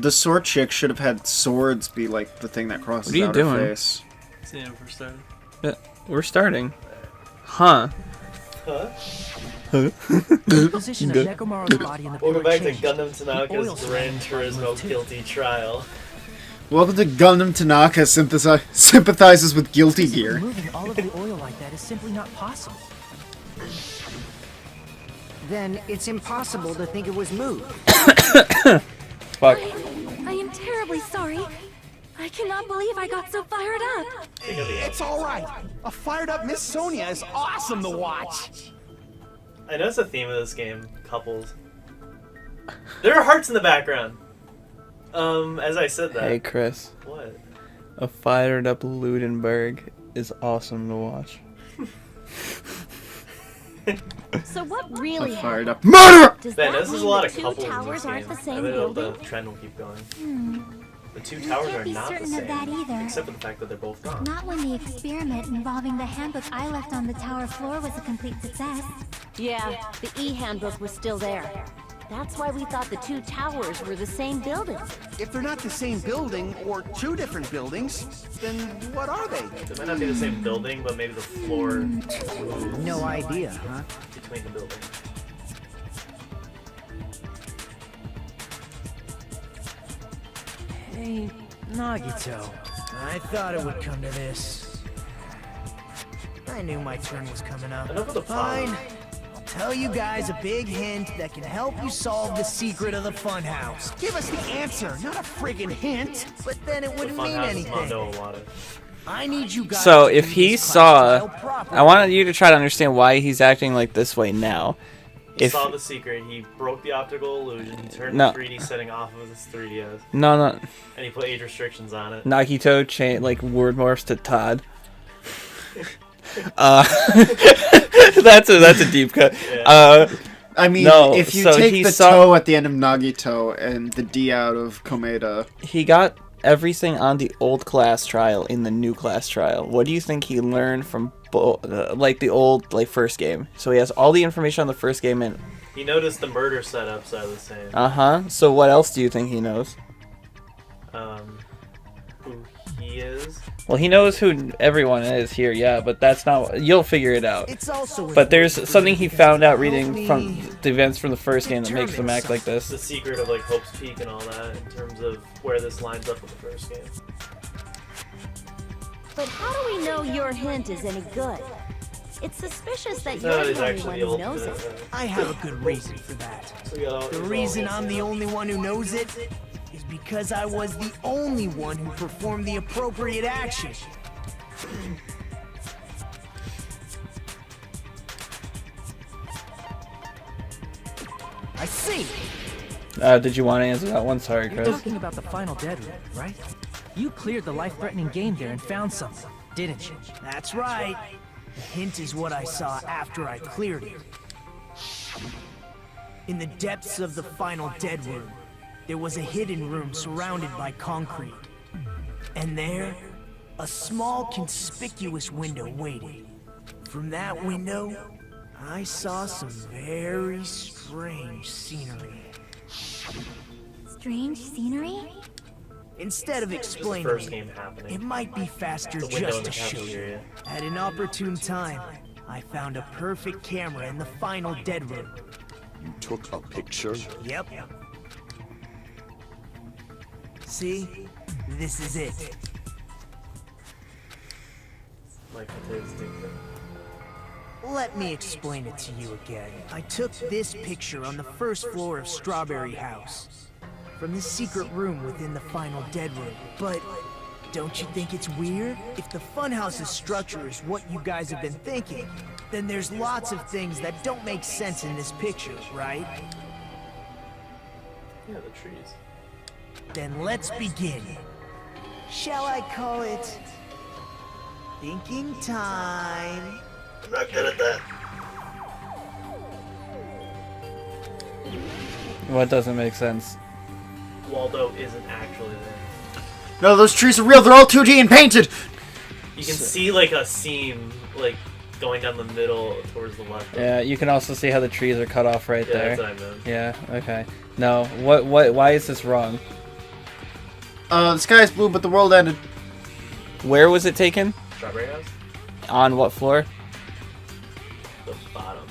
The sword chick should have had swords be like the thing that crosses out her face. Yeah, we're starting. Yeah, we're starting. Huh? Position of Nekomaru's body in the Welcome back to changed. Gundam Tanaka's Gran Turismo Guilty Trial. Welcome to Gundam Tanaka sympathizes with Guilty Gear. Moving all of the oil like that is simply not possible. Then it's impossible to think it was moved. Fuck. I am terribly sorry. I cannot believe I got so fired up. It's alright. A fired up Miss Sonia is awesome to watch. I know it's a theme of this game, couples. There are hearts in the background. As I said that. Hey, Chris. What? A fired up Ludenberg is awesome to watch. So what really Fired up happened? murderer! Does Ben, that this is mean a lot the of two couples in towers this aren't game. the same I bet the building? trend will keep going. The two We towers can't are be not the certain same, of that either. except for the fact that they're both gone. Not when the experiment involving the handbook I left on the tower floor was a complete success. Yeah, the E-handbook was still there. That's why we thought the two towers were the same building. If they're not the same building, or two different buildings, then what are they? They might not be the same building, but maybe the floor moves No idea, huh? between the buildings. Hey, Nagito. I thought it would come to this. I knew my turn was coming up. Enough of the Fine. fun. I'll tell you guys a big hint that can help you solve the secret of the funhouse. Give us the answer, not a friggin' hint. But then it The wouldn't mean funhouse is anything. Mondo Iwata. I need you guys So to if do he this saw, class trial properly. I wanted you to try to understand why he's acting like this way now. He If saw the secret, he broke the optical illusion, he turned No. the 3D setting off of his 3DS, no, and he put age restrictions on it. Nagito like word morphs to Todd. That's a deep cut. Yeah. I mean, No, if you so he take the saw- toe at the end of Nagito and the D out of Komeda, He got everything on the old class trial in the new class trial. What do you think he learned from like the old first game? So he has all the information on the first game and He noticed the murder setups are the same. So what else do you think he knows? Who he is. Well, he knows who everyone is here, yeah, but that's not. You'll figure it out. It's also But there's important for something you he guys found to out help reading me from the events from the first game that makes them act like The this. secret of like Hope's Peak and all that in terms of where this lines up with the first game. But how do we know your hint is any good? It's suspicious that No, you're it's the only actually one the who knows ultimate. it. I have a good reason for that. So we got all, The reason I'm the only one who knows it is because I was the only one who performed the appropriate action. I see. Did you want to answer that one? Sorry, You're Chris. talking about the final dead room, right? You cleared the life-threatening game there and found something, didn't you? That's right. The hint is what I saw after I cleared it. In the depths of the final dead room, there was a hidden room surrounded by concrete. And there, a small conspicuous window waited. From that window, I saw some very strange scenery. Strange scenery? Instead of This is the explaining first it, game happening. it might be faster The window in just the to show you. cafeteria. At an opportune time, I found a perfect camera in the final dead room. You took a picture? Yep. See? This is it. Like the tasting thing. Let me explain it to you again. I took this picture on the first floor of Strawberry House, from the secret room within the final dead room. But don't you think it's weird? If the funhouse's structure is what you guys have been thinking, then there's lots of things that don't make sense in this picture, right? Yeah, the trees. Then let's begin. Shall I call it thinking time? I'm not good at that. What doesn't make sense? Waldo isn't actually there. no, those trees are real. They're all 2D and painted. You can see like a seam like going down the middle towards the left. Yeah, you can also see how the trees are cut off right Yeah, there. that's what I meant. Yeah. Okay. No. Why is this wrong? The sky is blue, but the world ended. Where was it taken? Strawberry House? On what floor? The bottom.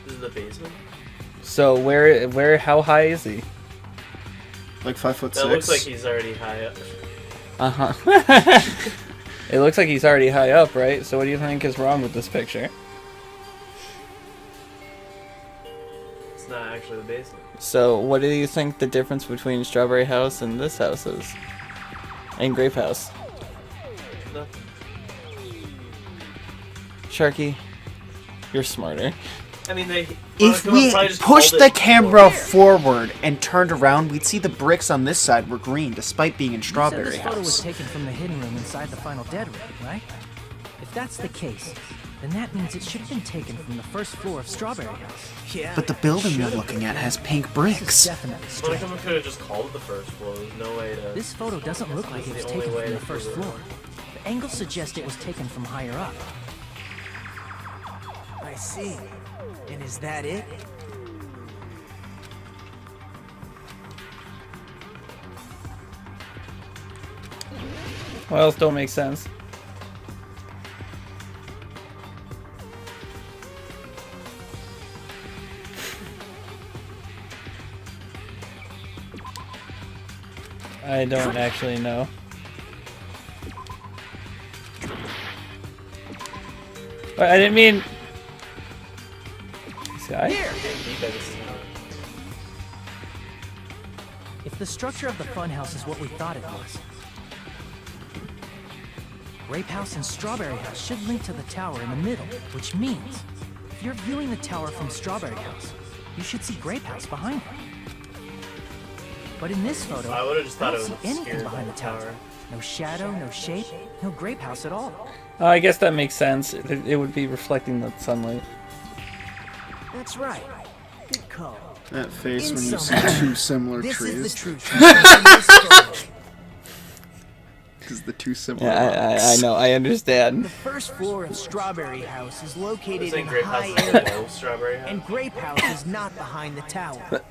This is the basement? So where? How high is he? Like 5'6". That looks like he's already high up. It looks like he's already high up, right? So what do you think is wrong with this picture? It's not actually the basement. So what do you think the difference between Strawberry House and this house is? And Grape House? Nothing. Sharky, you're smarter. I mean, they. If Monokuma we probably just pushed called the it camera floor. forward and turned around, we'd see the bricks on this side were green, despite being in You said Strawberry this photo was House. taken from the hidden room inside the final dead room, right? If that's the case, then that means it should have been taken from the first floor of Strawberry House. Yeah. But the building we're looking at has pink bricks. Definitely strange. Monokuma could have just called it the first floor. There's no way to. This photo doesn't look like it was the only taken way from the to first prove it. floor. The angles suggest it was taken from higher up. I see. And is that it? What else don't make sense? I don't actually know. I didn't mean... This guy? If the structure of the funhouse is what we thought it was, Grape House and Strawberry House should link to the tower in the middle, which means if you're viewing the tower from Strawberry House, you should see Grape House behind it. But in this photo, I would've just thought don't it see was anything obscured behind by the the tower. tower. No shadow, no shape, no Grape House at all. I guess that makes sense. It would be reflecting the sunlight. That's right. Good call. That face In when you see summary, two similar This trees. is the truth. in this photo. Because the two similar Yeah, rocks. I know. I understand. The first floor of Strawberry House is located This in ain't Grape House, high it's air, below Strawberry House. and Grape House is not behind the tower.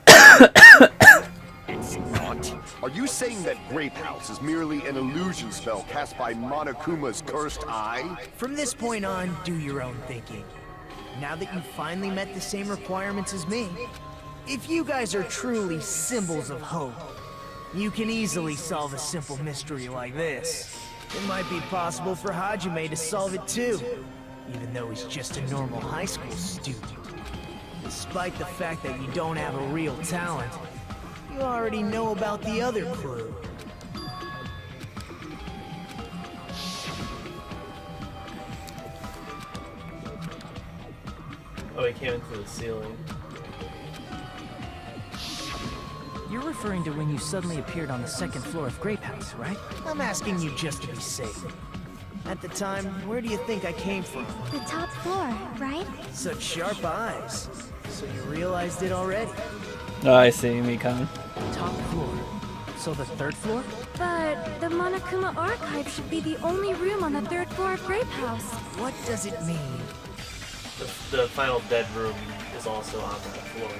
It's not. Are you saying that Grape House is merely an illusion spell cast by Monokuma's cursed eye? From this point on, do your own thinking. Now that you've finally met the same requirements as me, if you guys are truly symbols of hope, you can easily solve a simple mystery like this. It might be possible for Hajime to solve it too, even though he's just a normal high school student. Despite the fact that you don't have a real talent, you already know about the other clue. Oh, he came into the ceiling. You're referring to when you suddenly appeared on the second floor of Grape House, right? I'm asking you just to be safe. At the time, where do you think I came from? The top floor, right? Such sharp eyes. So you realized it already. Oh, I see, Mikan. Top floor. So the third floor? But the Monokuma Archive should be the only room on the third floor of Grape House. What does it mean? The final dead room is also on that floor.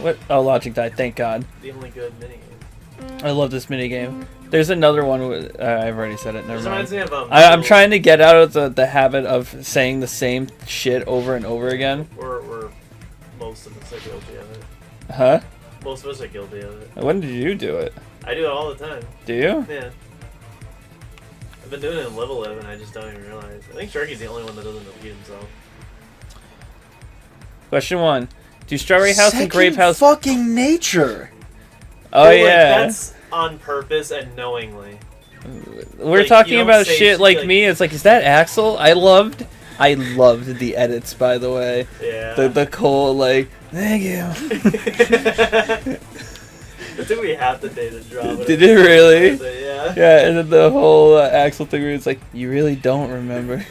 What? Oh, Logic died. Thank God. The only good minigame. I love this minigame. There's another one. I've already said it. Never This mind. reminds me of I'm trying to get out of the habit of saying the same shit over and over again. We're most of us are guilty of it. Huh? Most of us are guilty of it. When did you do it? I do it all the time. Do you? Yeah. I've been doing it in level 11, I just don't even realize. I think Sharky's the only one that doesn't repeat himself. Question 1. Do Strawberry House and Second Grape House... fucking nature. Oh, But, like, yeah. that's on purpose and knowingly. We're like, talking you don't about say shit like like- me. It's like, is that Axel? I loved the edits, by the way. Yeah. The Cole, like, thank you. It took me half the day to draw it. Did it really? Yeah. Yeah, and then the whole Axel thing where it's like, you really don't remember.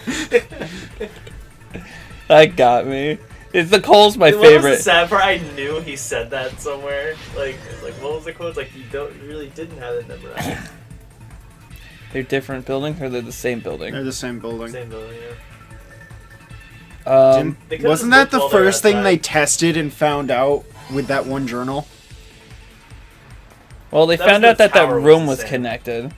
That got me. It's the Cole's my What was favorite. the sad part? I knew he said that somewhere. Like what was the quote? Like, you really didn't have it memorized. They're different buildings or they're the same building? They're the same building. Same building, They could've Wasn't just that looked the while they were first thing they outside. tested and found out with that one journal? Well, they That found was out the that that tower was room the was same. connected.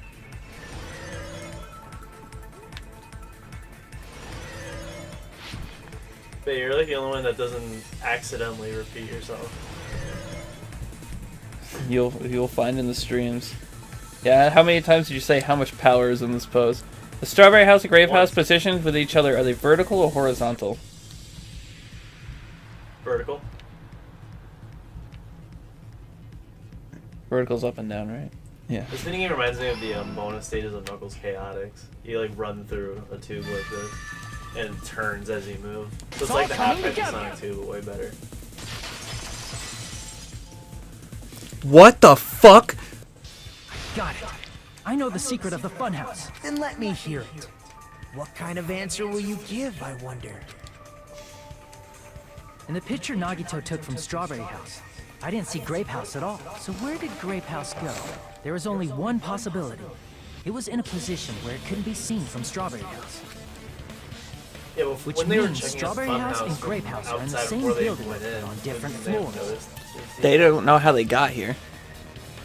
But you're like the only one that doesn't accidentally repeat yourself. You'll find in the streams. Yeah, how many times did you say how much power is in this pose? The Strawberry House and Grape House Once. positioned with each other, are they vertical or horizontal? Vertical. Vertical's up and down, right? Yeah. This mini game reminds me of the bonus stages of Knuckles Chaotix. You like run through a tube like this, and it turns as you move. So it's like the half-pipe of Sonic 2, but way better. What the fuck? Got it. I know the secret of the funhouse. Then let me hear it. What kind of answer will you give, I wonder? In the picture Nagito took from Strawberry House, I didn't see Grape House at all. So where did Grape House go? There was only one possibility. It was in a position where it couldn't be seen from Strawberry House. Yeah, well, Which when they were means checking Strawberry his House Funhouse and Grape from House are in the outside same before they building, went in, on different they haven't floors. noticed. They don't know how they got here.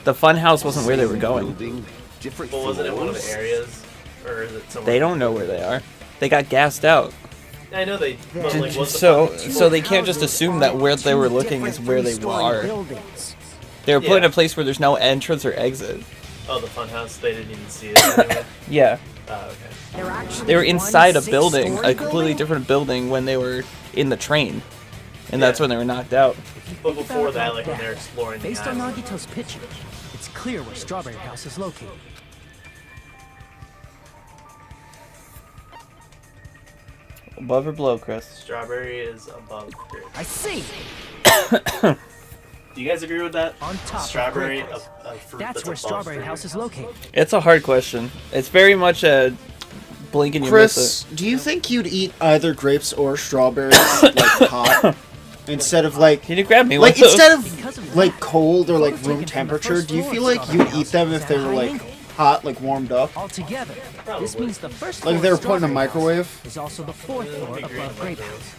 The funhouse wasn't where they were going. Building, different Well, wasn't it one of the floors? areas? Or is it somewhere? They don't know where they are. They got gassed out. I know they. But like, what's the So fun- so they can't just assume that where they were looking is where they are. They were put in a place where there's no entrance or exit. Oh, the funhouse. They didn't even see it anyway. Yeah. Oh, okay. They were inside a building, a completely different building when they were in the train. And that's Yeah. when they were knocked out. But before that, like when they're exploring the Based on island. Nagito's picture, it's clear where Strawberry House is located. Above or below, Chris? Strawberry is above grape. I see. Do you guys agree with that? On top Strawberry, of Grape House. a fruit That's where above Strawberry fruit. House is located. It's a hard question. It's very much a blink and you Chris, miss it. do you think you'd eat either grapes or strawberries like hot instead of like Can you grab me like one of instead those? of like cold or like room temperature? Do you feel like you'd eat them if they were like hot, like warmed up? Altogether, this means the first Like floor if they were of put in a Strawberry House microwave? is also the fourth floor above Grape House.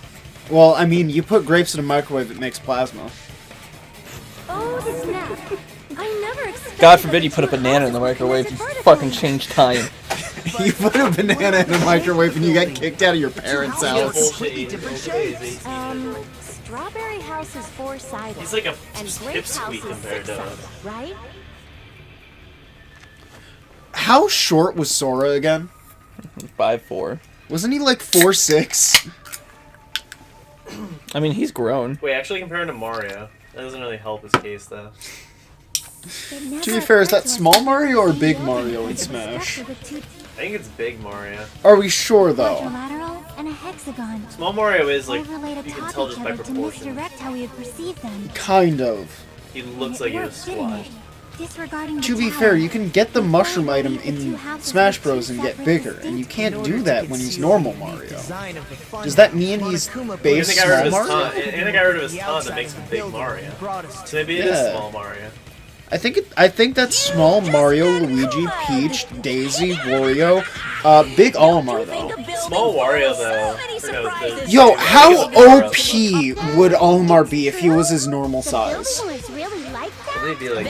Well, I mean, you put grapes in a microwave, it makes plasma. Oh, snap. I never expected God forbid you that put a the two banana in the houses would microwave, connect you vertically. fucking change time. You put a banana in a microwave and you get kicked out of your parents' Yeah, house. bullshit eating. Bullshit. Strawberry House is four-sided. He's like a and Grape House pipsqueak is compared to six-sided, right? How short was Sora again? 5'4". Wasn't he like 4'6"? I mean, he's grown. Wait, actually compare him to Mario. That doesn't really help his case, though. To be fair, is that small Mario or big Mario in Smash? I think it's Big Mario. Are we sure though? Quadrilateral and a hexagon. Small Mario is like, Overlaid you can atop tell each just by other to proportion. misdirect how we would perceive them. Kind of. He looks And like it he was worked, didn't it? squashed. Disregarding To the be tower, fair, you can get the we mushroom finally item made the two in houses Smash with Bros. two And get separate, bigger, and you distinct can't do that when he's normal Mario. Design of the fun Does that house, mean he's Monokuma And base they got rid of his small Mario? taunt. And they got rid of his the taunt that outside makes of him the Big building Mario. brought us to So maybe it is Yeah. Small Mario. I think that's small Mario, Luigi, Peach, Daisy, Wario, big Olimar though. Small Wario, though. Or no, the- Yo, how Wario. OP would Olimar be if he was his normal The size? building was really like that? They'd be like,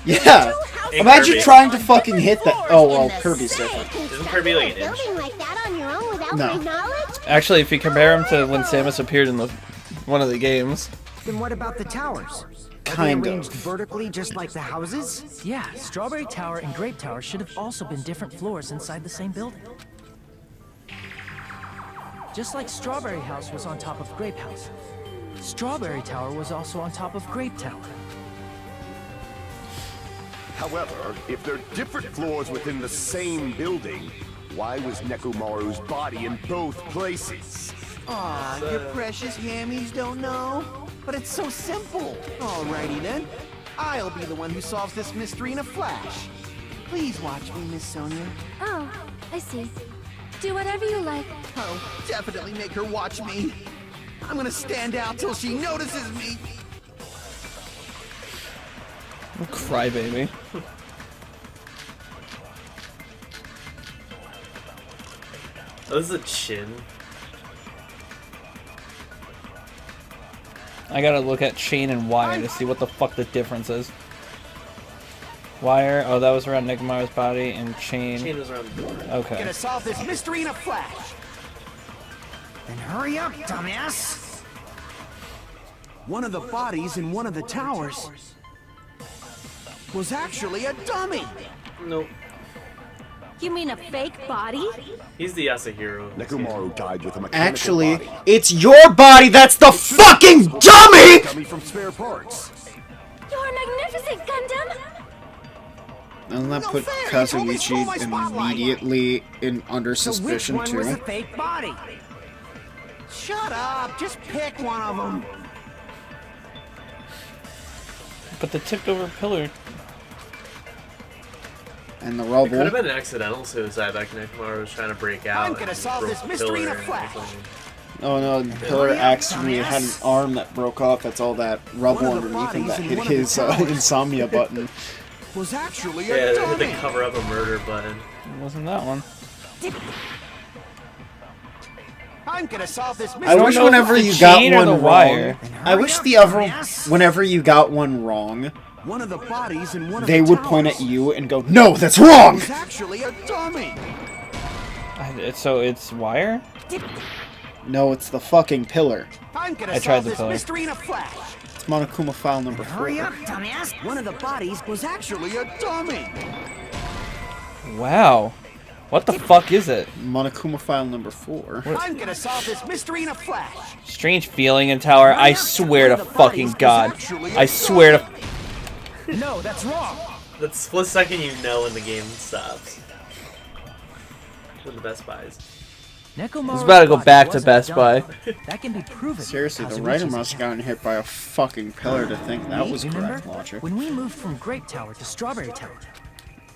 Yeah. Hey, Imagine Kirby. trying to fucking hit that. Oh well, Kirby's different. Isn't Kirby like an inch? Building like that on your own without No. my knowledge? Actually, if you compare him to when Samus appeared in the one of the games, Then what about the towers? Kind Are they arranged of. vertically just like the houses? Yeah, Strawberry Tower and Grape Tower should have also been different floors inside the same building. Just like Strawberry House was on top of Grape House, Strawberry Tower was also on top of Grape Tower. However, if they're different floors within the same building, why was Nekomaru's body in both places? Aw, your precious hammies don't know? But it's so simple. Alrighty then. I'll be the one who solves this mystery in a flash. Please watch me, Miss Sonia. Oh, I see. Do whatever you like. Oh, definitely make her watch me. I'm gonna stand out till she notices me. crybaby. Oh, this is a chin. I gotta look at chain and wire to see what the fuck the difference is. Wire, oh, that was around Nekomaru's body, and chain. Chain was around the door. Okay. Gonna solve this mystery in a flash. Then hurry up, dumbass! One of the bodies in one of the towers was actually a dummy. Nope. You mean a fake body? He's the Yasuhiro. Nekomaru died with a mechanical Actually, body. it's your body that's the fucking dummy! Dummy from spare parts. You're magnificent, Gundam! Doesn't that No put fair, you totally stole my Kazuichi spotlight. immediately under So which suspicion one was the too? fake body? Shut up, just pick one of them. But the tipped over pillar. And the It could have rubble. been an accidental suicide back when Nekomaru was trying to break out. I'm gonna and solve broke this the mystery in a pillar flash. or something. Oh no, the pillar actually had an arm that broke off. That's all that rubble One of the underneath him that bodies in hit one of the his towers. insomnia button. Was actually Yeah, a they had dummy. to cover up a murder button. It wasn't that one. I'm gonna solve this mystery. I wish know whenever if it's you the got chain or one the wrong. wire. I wish the other, whenever you got one wrong, One of the bodies in one of they the would towers point at you and go, "No, that's wrong." was actually a dummy. So it's wire? No, it's the fucking pillar. I'm gonna I tried solve the this pillar. mystery in a flash. It's Monokuma file number 4. Hurry up, dumbass! One of the bodies was actually a dummy. Wow. What the fuck is it? Monokuma file number 4. I'm gonna solve this mystery in a flash. Strange feeling in tower. I swear to fucking God. I swear to. No, that's wrong! That split second you know when the game stops. When the Best Buys. Nekomaru's I was about to go body back to wasn't Best dumb. Buy. That can be proven. Seriously, the Kazuichi's writer must have account. gotten hit by a fucking pillar to think that was Remember? correct logic. When we moved from Grape Tower to Strawberry Tower,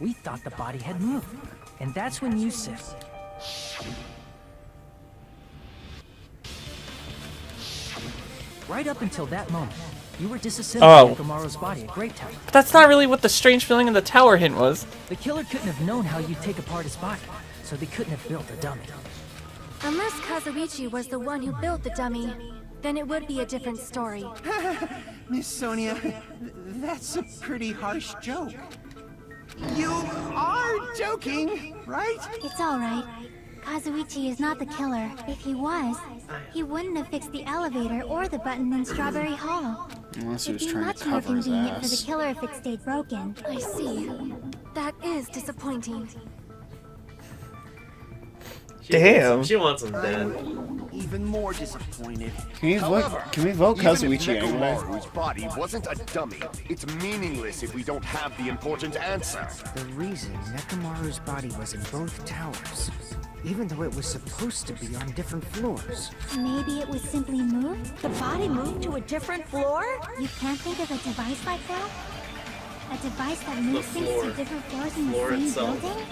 we thought the body had moved. And that's when you said, right up until that moment, you were disassembling Nekomaru's body at Grape Tower. But that's not really what the strange feeling in the tower hint was. The killer couldn't have known how you'd take apart his body, so they couldn't have built a dummy. Unless Kazuichi was the one who built the dummy, then it would be a different story. Miss Sonia, that's a pretty harsh joke. You are joking, right? It's alright. Kazuichi is not the killer. If he was, he wouldn't have fixed the elevator or the button in Strawberry Hall. Unless he It'd was be trying much to more cover his convenient for the ass. killer if it stayed broken. I see. That is disappointing. Damn. She wants him dead. I'm even more disappointed. Can we vote Even if Kazuichi anyway? Nekomaru's body wasn't a dummy, it's meaningless if we don't have the important answer. The reason Nekomaru's body was in both towers, even though it was supposed to be on different floors. Maybe it was simply moved? The body moved to a different floor? You can't think of a device like that? A device that moves things floor. to different floors in the Floor same itself. building?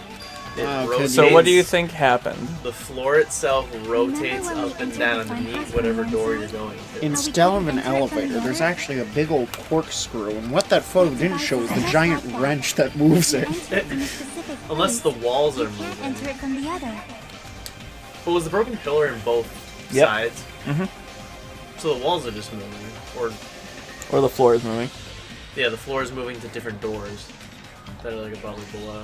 It Okay, rotates. So what do you think happened? The floor itself rotates when we up and entered down the front to meet house whatever on door one you're side? going to. Instead of an elevator, there's actually a big old corkscrew, and what that photo didn't show is the giant wrench that moves it. Enter it from a specific Unless place. the walls are You can't moving. enter it from the other. But was the broken pillar in both Yep. sides? So the walls are just moving. Or, Or the floor is moving. yeah, the floor is moving to different doors that are like above or below.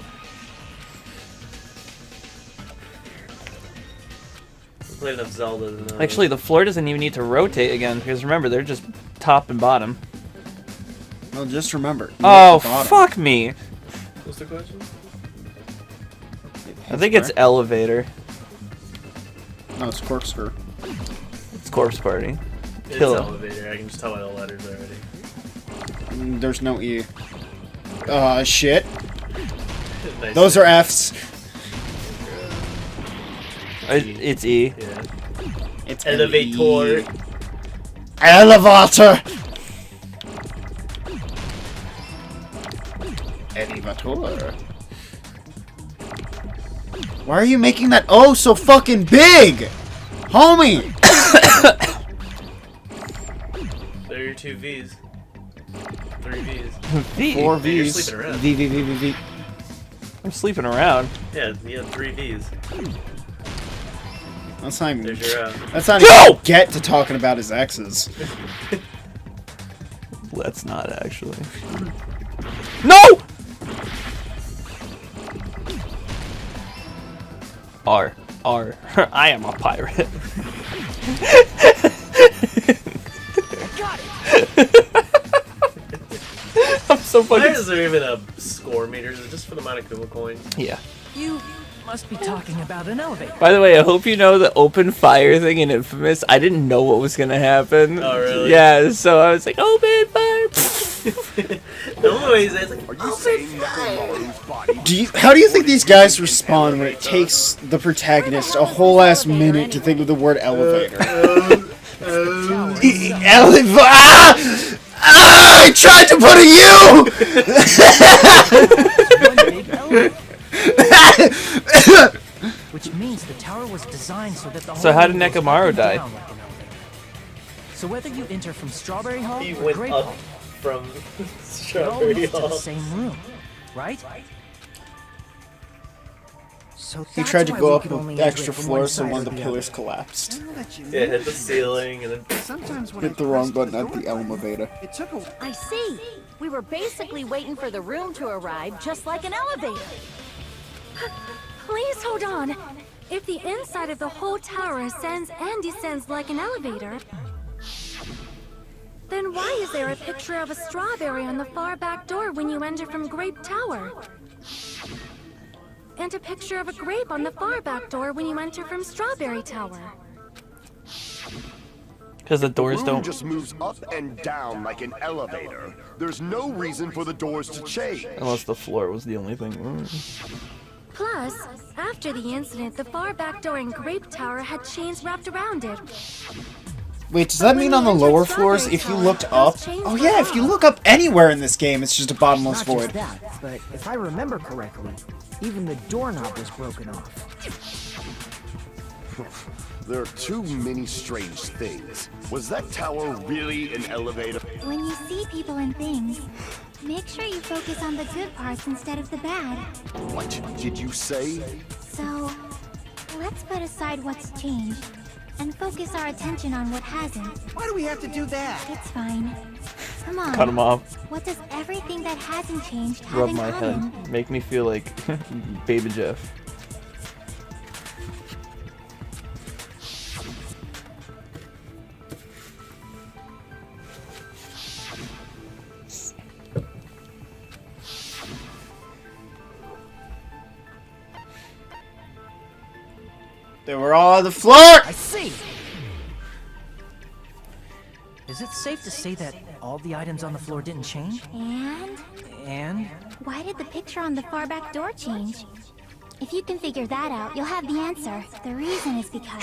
We played enough Zelda to know. Actually, the floor doesn't even need to rotate again, because remember, they're just top and bottom. Well, just remember. you're Oh, at the bottom. fuck me! What's the question? I think it's elevator. No, it's corkscrew. It's corpse party. It's Pillar. elevator. I can just tell by the letters already. There's no E. Shit. Nice. Those are F's. It's E. Yeah. It's Elevator. L-E. Elevator. Elevator. Why are you making that O so fucking big? Homie! There are your 2 V's. 3 V's. V. 4 You're V's. sleeping around. V, V, V, V, V. I'm sleeping around. Yeah, you have 3 V's. That's not even, There's your, that's not No! even get to talking about his exes. Let's not actually. No! R. I am a pirate. Got it! I'm so Why fucking. is there even a score meter? Is it just for the amount of Kuma coin? Yeah. You must be talking about an elevator. By the way, I hope you know the open fire thing in Infamous. I didn't know what was gonna happen. Oh, really? Yeah, so I was like, open fire. The only way he says like, Are you saying Nekomaru's body? How do you think these guys respond when it takes the protagonist a whole ass minute to think of the word elevator? Elevator! I tried to put a U! Which means the tower was designed so that the So whole how did room goes Nekomaru up and die? down like an elevator. So whether you enter from Strawberry Hall he or went Grape up Hall, from it all Strawberry leads to the Hall. same room, right? So He that's tried to why go we up could only an enter extra it from floor so side one or of the other. pillars collapsed. I know that you Yeah, knew hit the this. ceiling and then Sometimes when Hit I the wrong pressed button at door the elevator. It took a I see. We were basically waiting for the room to arrive, just like an elevator. Please hold on. If the inside of the whole tower ascends and descends like an elevator, then why is there a picture of a strawberry on the far back door when you enter from Grape Tower? And a picture of a grape on the far back door when you enter from Strawberry Tower. Because the doors Room don't. just moves up and down like an elevator. There's no reason for the doors to change. Unless the floor was the only thing. Plus, after the incident, the far back door in Grape Tower had chains wrapped around it. Wait, does that mean on the lower floors, if you looked up? Oh yeah, if you look up anywhere in this game, it's just a bottomless Not void. just that, but if I remember correctly, even the doorknob was broken off. There are too many strange things. Was that tower really an elevator? When you see people and things, make sure you focus on the good parts instead of the bad. What did you say? So, let's put aside what's changed and focus our attention on what hasn't. Why do we have to do that? It's fine. Come on. Cut him off. What does everything that hasn't changed have Rub in my common? head. Make me feel like Baby Jeff. They were all on the floor! I see! Is it safe to say that all the items on the floor didn't change? And And? why did the picture on the far back door change? If you can figure that out, you'll have the answer. The reason is because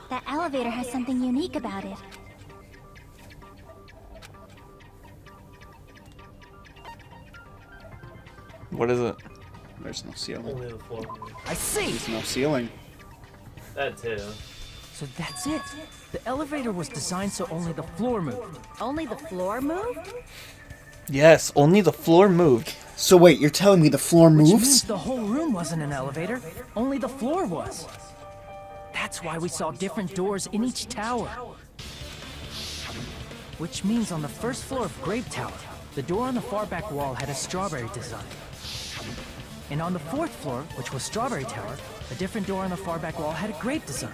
that elevator has something unique about it. What is it? There's no ceiling. only the floor. I see! There's no ceiling. That too. So that's it. The elevator was designed so only the floor moved. Only the floor moved? Yes, only the floor moved. So wait, you're telling me the floor Which means moves? the whole room wasn't an elevator, only the floor was. That's why we saw different doors in each tower. Which means on the first floor of Grape Tower, the door on the far back wall had a strawberry design. And on the fourth floor, which was Strawberry Tower, a different door on the far back wall had a grape design.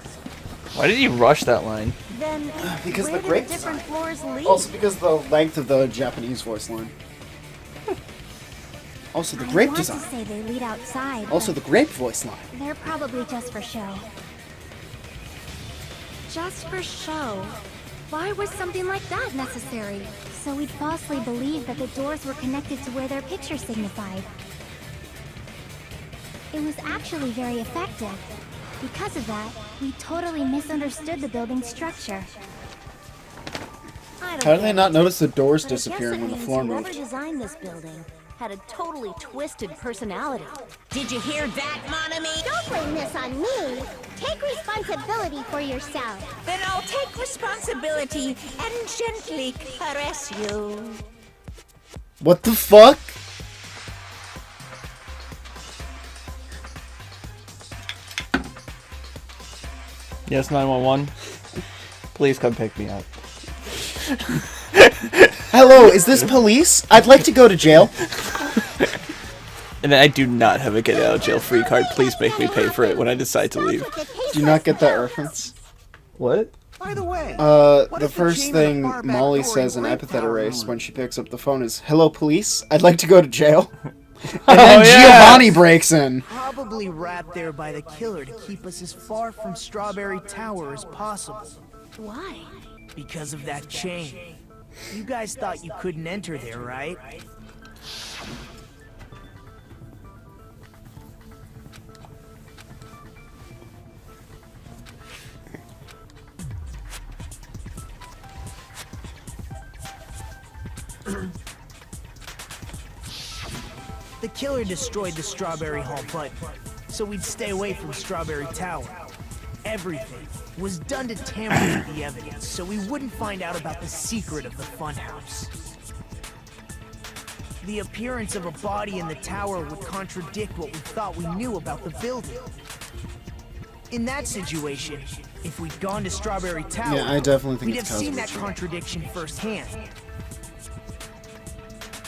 Why did he rush that line? Then Because where the do grape the different floors lead? Also because the length of the Japanese voice line. Also the I grape want design. to say they lead outside. Also the but grape voice line. they're probably just for show. Just for show? Why was something like that necessary? So we'd falsely believe that the doors were connected to where their picture signified. It was actually very effective. Because of that, we totally misunderstood the building's structure. I don't How do they get not it. notice the doors But I guess disappearing it when the means floor whoever moved? designed this building had a totally twisted personality. Did you hear that, mon ami? Don't blame this on me. Take responsibility for yourself. Then I'll take responsibility and gently caress you. What the fuck? Yes, 911. Please come pick me up. Hello, is this police? I'd like to go to jail. And I do not have a get out of jail free card. Please make me pay for it when I decide to leave. Do you not get that reference? What? By the way, The first thing Molly says in Epithet Erase when she picks up the phone is, "Hello, police. I'd like to go to jail." And then Giovanni breaks in. Probably wrapped there by the killer to keep us as far from Strawberry Tower as possible. Why? Because of that chain. You guys thought you couldn't enter there, right? The killer destroyed the Strawberry Hall button, so we'd stay away from Strawberry Tower. Everything was done to tamper with the evidence, so we wouldn't find out about the secret of the funhouse. The appearance of a body in the tower would contradict what we thought we knew about the building. In that situation, if we'd gone to Strawberry Tower, Yeah, I definitely think we'd it's have seen that Kazuichi. contradiction firsthand.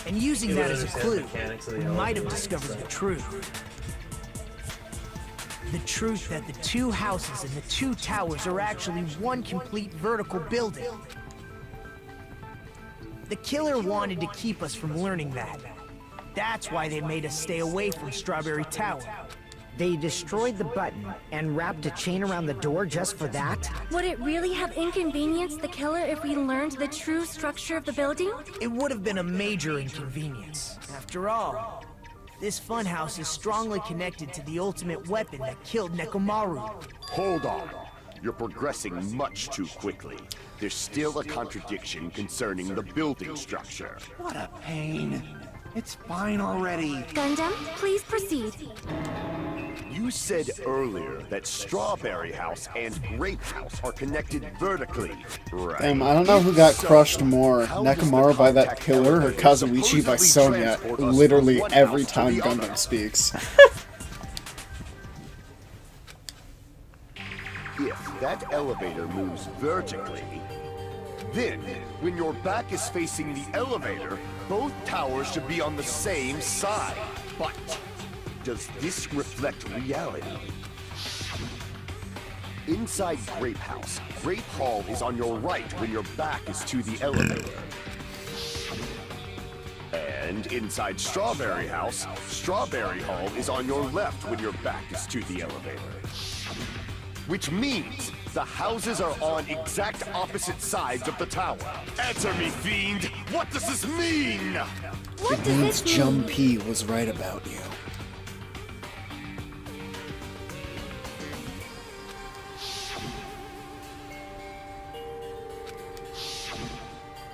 And using You that would as a understand clue, the mechanics of the we might have elevator. discovered the truth. The truth that the two houses and the two towers are actually one complete vertical building. The killer wanted to keep us from learning that. That's why they made us stay away from Strawberry Tower. They destroyed the button and wrapped a chain around the door just for that? Would it really have inconvenienced the killer if we learned the true structure of the building? It would have been a major inconvenience. After all, this funhouse is strongly connected to the ultimate weapon that killed Nekomaru. Hold on. You're progressing much too quickly. There's still a contradiction concerning the building structure. What a pain. It's fine already. Gundam, please proceed. You said earlier that Strawberry House and Grape House are connected vertically, right? I don't know who got So, crushed more, how does the Nekomaru by that contact killer or elevator Kazuichi by supposedly Sonya, transport us literally from one every house to time the Gundam other? speaks. If that elevator moves vertically, then when your back is facing the elevator, both towers should be on the same side. But does this reflect reality? Inside Grape House, Grape Hall is on your right when your back is to the elevator. And inside Strawberry House, Strawberry Hall is on your left when your back is to the elevator. Which means the houses are on exact opposite sides of the tower. Answer me, fiend! What does this mean? What It does means this mean? Jumpy was right about you.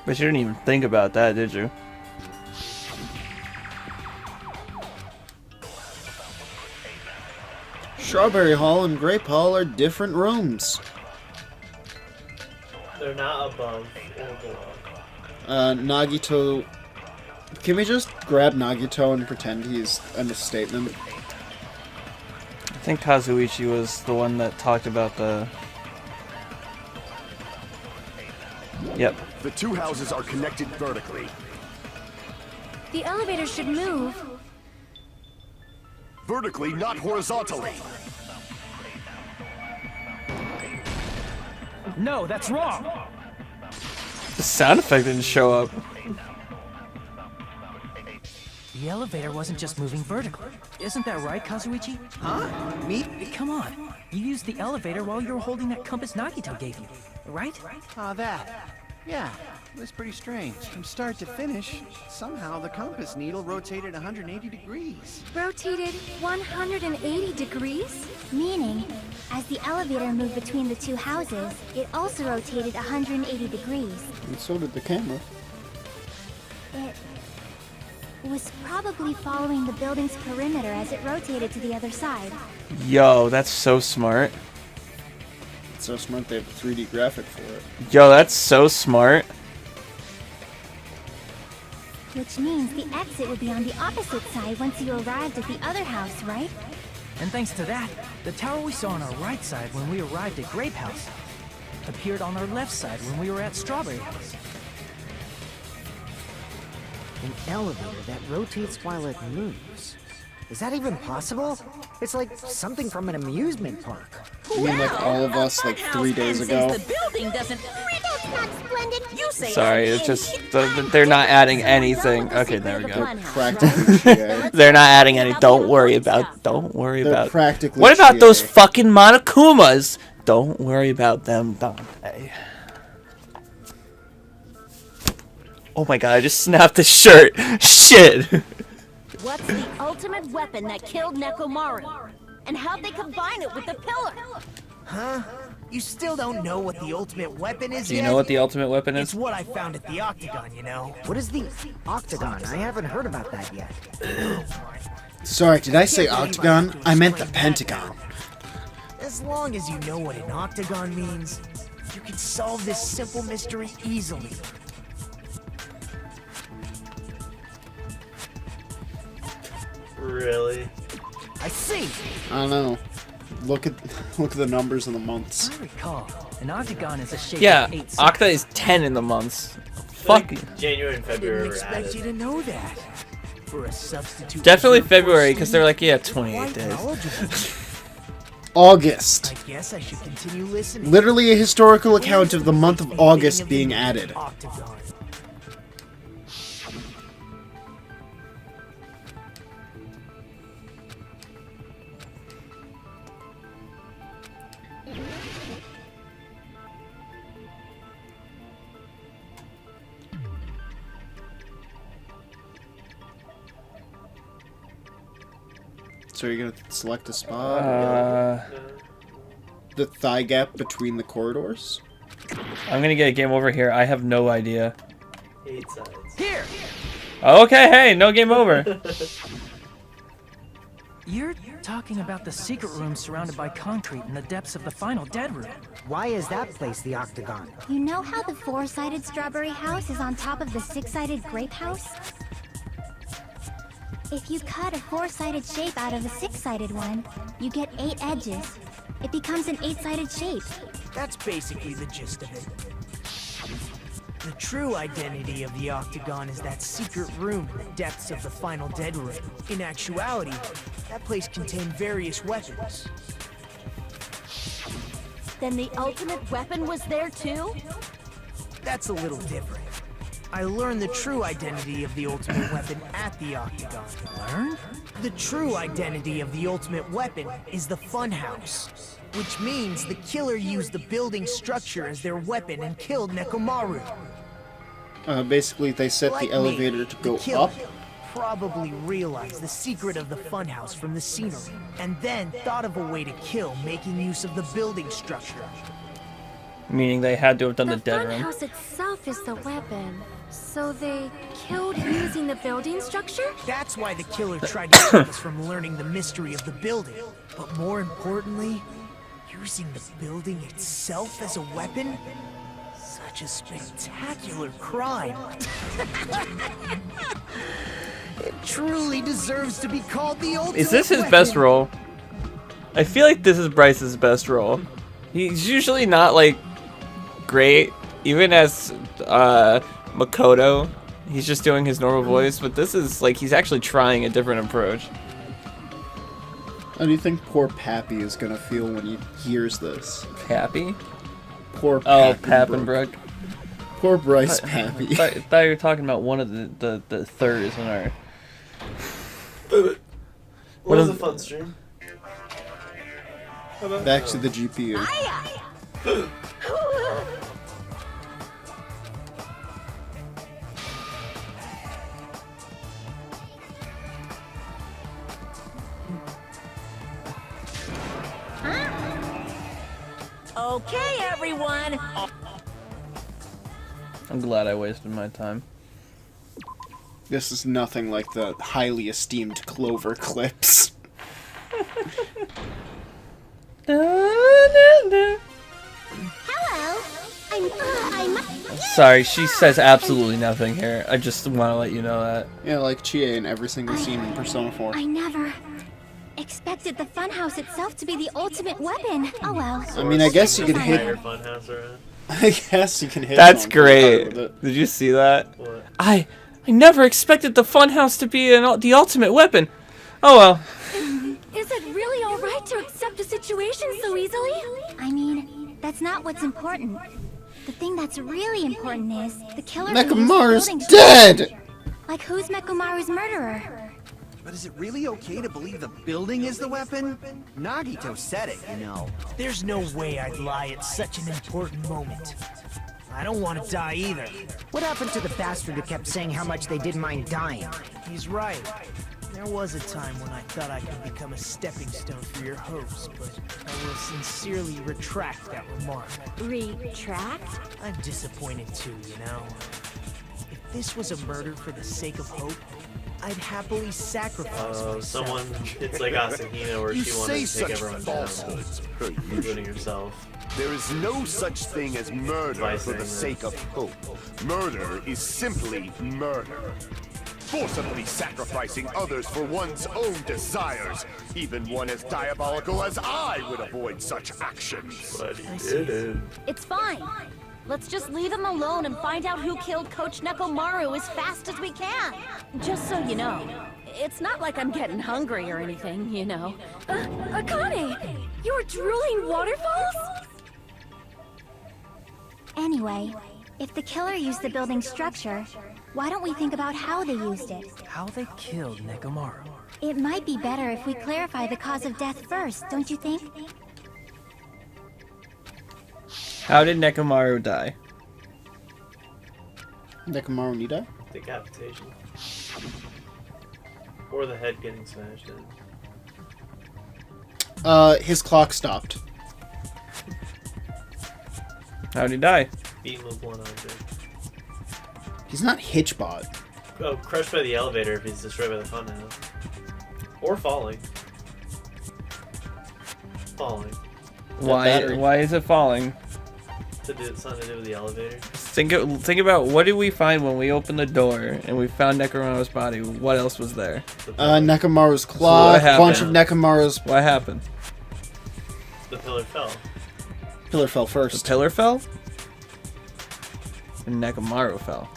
But you didn't even think about that, did you? Strawberry Hall and Grape Hall are different rooms. They're not above or below. Nagito... Can we just grab Nagito and pretend he's a misstatement? I think Kazuichi was the one that talked about the... Yep. The two houses are connected vertically. The elevator should move. Vertically, not horizontally. No, that's wrong. The sound effect didn't show up. The elevator wasn't just moving vertically. Isn't that right, Kazuichi? Huh? Me? Come on. You used the elevator while you were holding that compass Nagito gave you, right? Oh, that. Yeah, it was pretty strange. From start to finish, somehow the compass needle rotated 180 degrees. Rotated 180 degrees? Meaning, as the elevator moved between the two houses, it also rotated 180 degrees. And so did the camera. It was probably following the building's perimeter as it rotated to the other side. Yo, that's so smart. It's so smart they have a 3D graphic for it. Yo, that's so smart. Which means the exit would be on the opposite side once you arrived at the other house, right? And thanks to that, the tower we saw on our right side when we arrived at Grape House appeared on our left side when we were at Strawberry House. An elevator that rotates while it moves. Is that even possible? It's like something from an amusement park. You mean like all of us like 3 days ago? The building doesn't. That's not splendid. You say Sorry, it's just they're not adding anything. Okay, there we go. Practically GA. They're not adding any. Don't worry about. They're practically What about GA. those fucking Monokumas? Don't worry about them, Dante. Oh my god, I just snapped the shirt. Shit. What's the ultimate weapon that killed Nekomaru? And how'd they combine it with the pillar? Huh? You still don't know what the ultimate weapon is Do you yet? know what the ultimate weapon is? It's what I found at the Octagon, you know? What is the Octagon? I haven't heard about that yet. Sorry, did I say Octagon? I meant the Pentagon. As long as you know what an Octagon means, you can solve this simple mystery easily. Really? I see! I don't know. Look at the numbers in the months. I recall, an octagon is a shape Yeah, of 8 circles. Octa is 10 in the months. Fuck. January and I February didn't were expect added. you to know that. For a substitute. Definitely reserve force February, because they're student, like, yeah, you're 28 quite days. knowledgeable. August. I guess I should continue listening. Literally a historical account of the month of August being added. Octagon. So you're gonna select a spot? The thigh gap between the corridors? I'm gonna get a game over here. I have no idea. 8 sides. Here! Okay, hey, no game over. You're talking about the secret room surrounded by concrete in the depths of the final dead room. Why is that place the Octagon? You know how the 4-sided strawberry house is on top of the 6-sided grape house? If you cut a 4-sided shape out of a 6-sided one, you get 8 edges. It becomes an 8-sided shape. That's basically the gist of it. The true identity of the Octagon is that secret room in the depths of the final dead room. In actuality, that place contained various weapons. Then the ultimate weapon was there too? That's a little different. I learned the true identity of the ultimate weapon at the Octagon. Learn? The true identity of the ultimate weapon is the Funhouse, which means the killer used the building structure as their weapon and killed Nekomaru. Basically, they set Like the elevator to the go killer up. probably realized the secret of the Funhouse from the scenery, and then thought of a way to kill making use of the building structure. Meaning they had to have done the dead room. Funhouse itself is the weapon. So they killed using the building structure? That's why the killer tried to keep us from learning the mystery of the building. But more importantly, using the building itself as a weapon? Such a spectacular crime. It truly deserves to be called the ultimate Is this his weapon. best role? I feel like this is Bryce's best role. He's usually not like great, even as Makoto. He's just doing his normal voice, but this is like he's actually trying a different approach. How do you think poor Pappy is gonna feel when he hears this? Pappy? Poor Oh, Pappenbrook. Pappenbrook. Poor Bryce Pappy. I thought you were talking about one of the thirds in our. What was a fun stream? Back to the GPU. Okay, everyone. I'm glad I wasted my time. This is nothing like the highly esteemed Clover clips. Hello. I'm Sorry, she says absolutely nothing here. I just want to let you know that. Yeah, like Chie in every single scene in Persona 4. I never expected the funhouse itself to be the ultimate weapon. Oh well. I mean, I guess you could hit... Funhouse around. I guess you can hit That's someone great. with it. Did you see that? What? I I never expected the funhouse to be the ultimate weapon. Oh well. Is it really alright to accept a situation so easily? I mean, that's not what's important. The thing that's really important is the killer who used the Nekomaru's building dead! structure. Like, who's Nekomaru's murderer? But is it really okay to believe the building is the weapon? Nagito said it, you know. There's no way I'd lie at such an important moment. I don't want to die either. What happened to the bastard who kept saying how much they didn't mind dying? He's right. There was a time when I thought I could become a stepping stone for your hopes, but I will sincerely retract that remark. Retract? I'm disappointed too, you know. If this was a murder for the sake of hope, I'd happily sacrifice myself. Someone, it's like Asahina where You she wanted say to take such everyone down, falsehoods, including herself. There is no such thing as murder for the sake of hope. Murder is simply murder. Forcibly sacrificing others for one's own desires. Even one as diabolical as I would avoid such actions. But he didn't. It's fine. Let's just leave him alone and find out who killed Coach Nekomaru as fast as we can. Just so you know, it's not like I'm getting hungry or anything, you know. Akane! You were drooling waterfalls? Anyway, if the killer used the building structure, why don't we think about how they used it? How they killed Nekomaru. It might be better if we clarify the cause of death first, don't you think? How did Nekomaru die? Nekomaru Nida? Decapitation. Or the head getting smashed in. His clock stopped. How did he die? Beaten with one object. He's not Hitchbot. Oh, crushed by the elevator if he's destroyed by the funhouse. Or falling. Falling. Why is it falling? Something to do with the elevator. Think about what did we find when we opened the door and we found Nekomaru's body. What else was there? Nekomaru's clock, a bunch of Nekomaru's... What happened? The pillar fell. Pillar fell first. The pillar fell? And Nekomaru fell.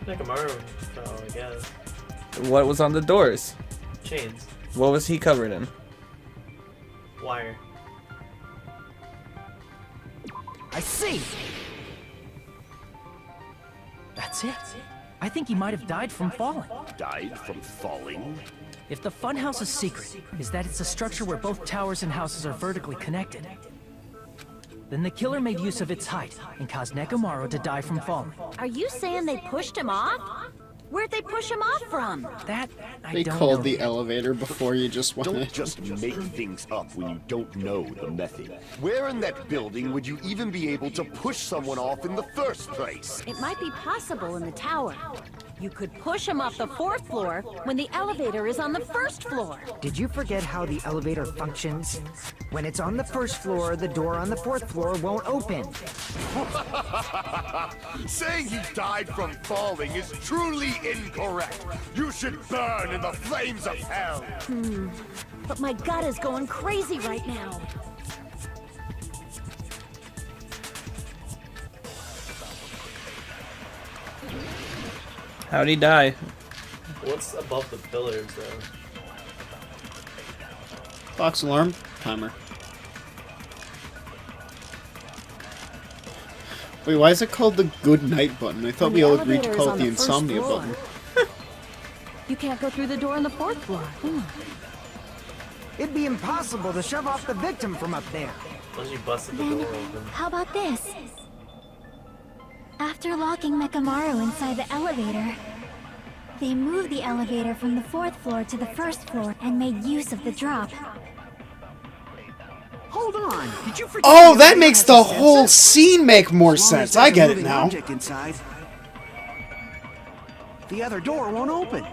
Nekomaru fell, I guess. What was on the doors? Chains. What was he covered in? Wire. I see! That's it. I think he might have died from falling. Died from falling? If the funhouse's secret is that it's a structure where both towers and houses are vertically connected, then the killer made use of its height and caused Nekomaru to die from falling. Are you saying they pushed him off? Where'd they push him off from? That I They don't called know. the elevator before you just went Don't in. just make things up when you don't know the method. Where in that building would you even be able to push someone off in the first place? It might be possible in the tower. You could push him off the 4th floor when the elevator is on the 1st floor. Did you forget how the elevator functions? When it's on the 1st floor, the door on the 4th floor won't open. Saying he died from falling is truly incorrect. You should burn in the flames of hell. But my gut is going crazy right now. How'd he die? What's above the pillars, though? Box alarm timer. Wait, why is it called the good night button? I thought we all agreed to call it the insomnia button. You can't go through the door on the 4th floor. It'd be impossible to shove off the victim from up there. Unless you busted the Then, door open. how about this? After locking Nekomaru inside the elevator, they moved the elevator from the 4th floor to the 1st floor and made use of the drop. Hold on. Did you forget Oh, the that elevator makes has the a whole sensor? scene make more As long as sense. I there's a get it moving now. object inside, the other door won't open.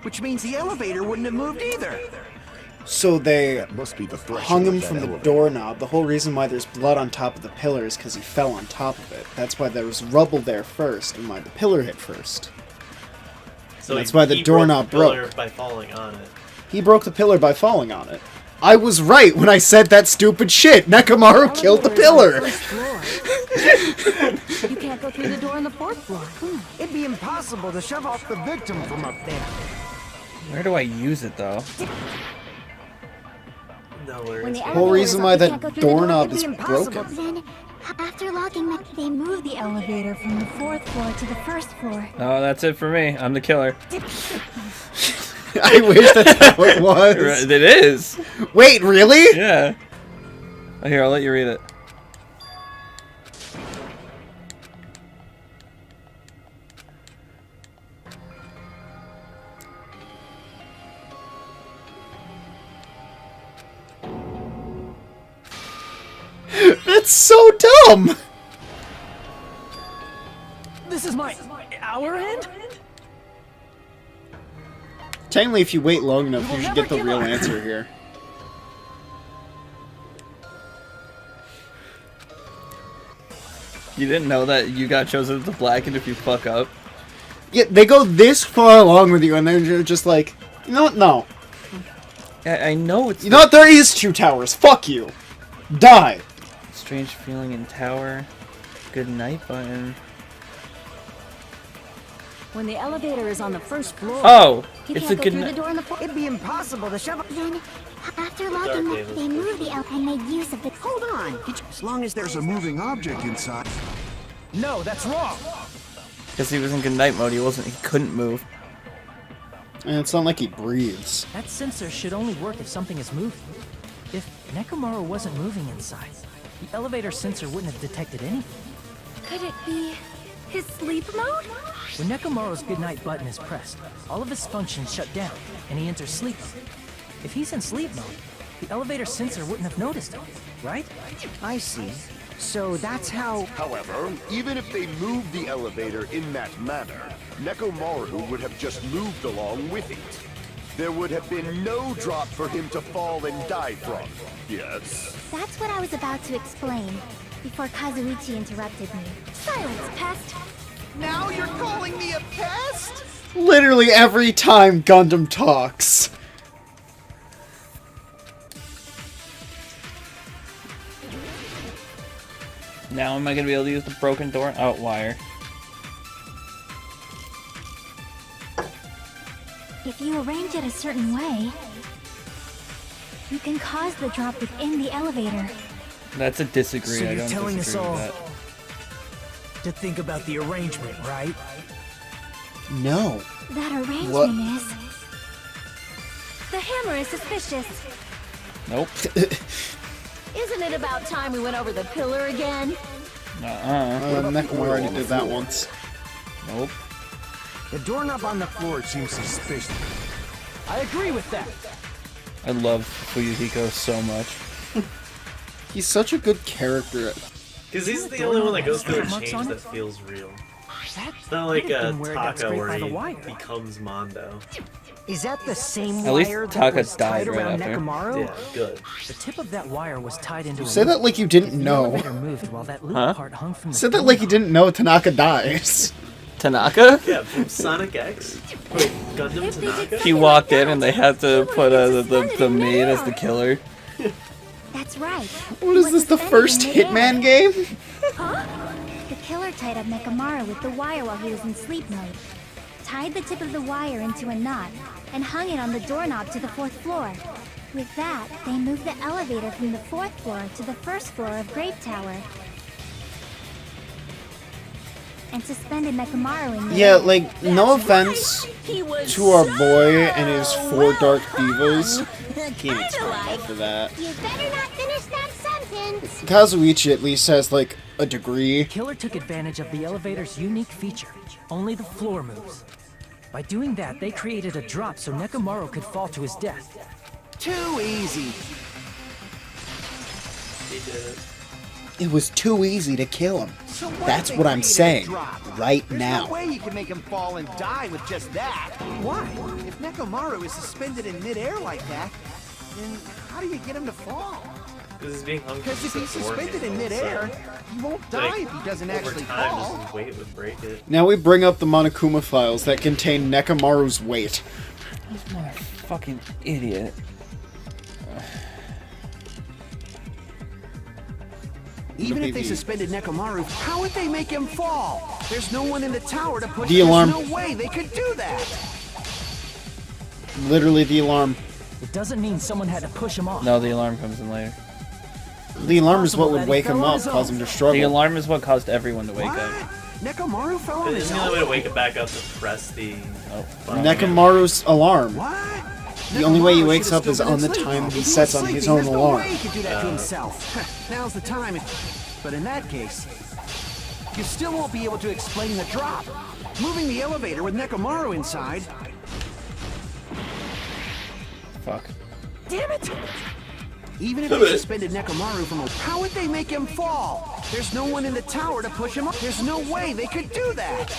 Which means the elevator wouldn't have moved either. So they Must be the threshold hung him of that from the elevator. doorknob. The whole reason why there's blood on top of the pillar is because he fell on top of it. That's why there was rubble there first, and why the pillar hit first. So That's why the doorknob broke. The pillar broke. by falling on it. He broke the pillar by falling on it. I was right when I said that stupid shit. Nekomaru killed the pillar. Elevator is on the 1st floor. You can't go through the door on the 4th floor. It'd be impossible to shove off the victim from up there. Where do I use it though? When the Whole reason why elevator's up, that you can't go through the door. doorknob It'd is be impossible. broken. Then, after locking the, they moved the elevator from the 4th floor to the 1st floor. Oh, that's it for me. I'm the killer. I wish that's how it was. It is. Wait, really? Yeah. Oh, here, I'll let you read it. That's so dumb. This is our end? Technically, if you wait long enough, you should get the real answer here. You didn't know that you got chosen as the blackened if you fuck up? Yeah, they go this far along with you, and they're just like, you know what? No. I know it's. You know what? There is 2 towers. Fuck you. Die. Strange feeling in tower. Good night button. When the elevator is on the 1st floor. Oh, you it's can't a go good through the door on the 4th. It'd be impossible to shove. Then, after locking the, they moved the elevator and made use of the. Hold on. As long as there's a moving object inside. No, that's wrong. Because he was in good night mode, he couldn't move. And it's not like he breathes. That sensor should only work if something is moving. If Nekomaru wasn't moving inside, the elevator sensor wouldn't have detected anything. Could it be his sleep mode? When Nekomaru's goodnight button is pressed, all of his functions shut down, and he enters sleep mode. If he's in sleep mode, the elevator sensor wouldn't have noticed it, right? I see. So that's how... However, even if they moved the elevator in that manner, Nekomaru would have just moved along with it. There would have been no drop for him to fall and die from. Yes? That's what I was about to explain, before Kazuichi interrupted me. Silence, pest. Now you're calling me a pest? Literally every time Gundam talks. Now am I going to be able to use the broken door outwire? If you arrange it a certain way, you can cause the drop within the elevator. That's a disagree. So I you're don't telling us disagree all with to think about the arrangement, right? No. That arrangement What? is... The hammer is suspicious. that. Nope. Isn't it about time we went over the pillar again? Nekomaru already did that once. Nope. The doorknob on the floor seems suspicious. I agree with that. I love Fuyuhiko so much. He's such a good character. Because he's the only one that goes through a change that feels real. It's not like Taka where he becomes Mondo. Is that the same At least wire Taka that was tied died right around after. Nekomaru? Yeah, good. The tip of that wire was tied into a Say that loop. like you didn't The know. elevator moved while that loop Huh? part hung from the Said that like you didn't know Tanaka dies. Tanaka? Yeah, from Sonic X. Wait, Gundam Tanaka? He walked in and they had to put the maid as the killer. That's right. What is this, the first Hitman game? The killer tied up Nekomaru with the wire while he was in sleep mode. Tied the tip of the wire into a knot, and hung it on the doorknob to the 4th floor. With that, they moved the elevator from the 4th floor to the 1st floor of Grape Tower. And suspended Nekomaru in the Yeah, air. like, no offense to our boy and his 4 Dark Divas. He ain't smart enough for that. You better not finish that sentence. Kazuichi at least has, like, a degree. Killer took advantage of the elevator's unique feature. Only the floor moves. By doing that, they created a drop so Nekomaru could fall to his death. Too easy. He did it. It was too easy to kill him. So That's if what they I'm created a saying. drop? Right There's now. no way you can make him fall and die with just that. Why? If Nekomaru is suspended in midair like that, then how do you get him to fall? Because he's being hung Because if from he's subordinate suspended in also. midair, he won't die Like, if he doesn't over actually time, fall. just his weight would break it. Now we bring up the Monokuma files that contain Nekomaru's weight. Fucking idiot. Even if they suspended Nekomaru, how would they make him fall? There's no one in the tower to push The him. alarm. There's no way they could do that. Literally the alarm. It doesn't mean someone had to push him off. No, the alarm comes in later. The alarm is what would wake him up, cause him to struggle. The alarm is what caused everyone to wake up. Nekomaru fell on his Isn't the only way to wake him back up to press the... Nekomaru's alarm. What? The only way he wakes up is on the time he sets on his own alarm. There's no way he could do that to himself. Now's the time. But in that case, you still won't be able to explain the drop. Moving the elevator with Nekomaru inside. Fuck. Damn it! Even if they suspended Nekomaru from how would they make him fall? There's no one in the tower to push him up. There's no way they could do that.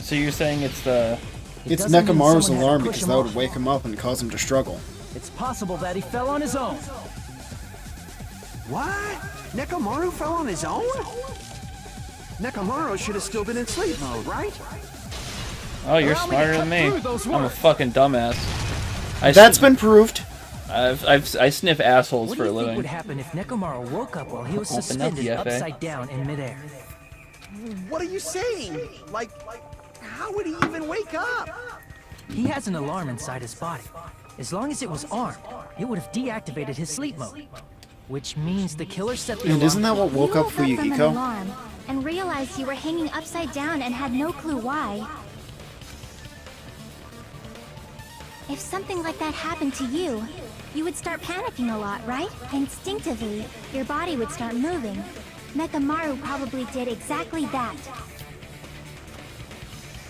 So you're saying it's the... It's Nekomaru's alarm because that would wake him up and cause him to struggle. It's possible that he fell on his own. What? Nekomaru fell on his own? Nekomaru should have still been in sleep mode, right? Oh, you're smarter than me. I'm a fucking dumbass. That's been proved. I sniff assholes What for do a you think living. would happen if Nekomaru woke up while he was Open up, suspended the FA. upside down in midair? What are you saying? Like, how would he even wake up? He has an alarm inside his body. As long as it was armed, it would have deactivated his sleep mode. Which means the killer set the alarm. And isn't that what woke up from an Fuyuhiko? alarm and realized you were hanging upside down and had no clue why. If something like that happened to you, you would start panicking a lot, right? Instinctively, your body would start moving. Nekomaru probably did exactly that.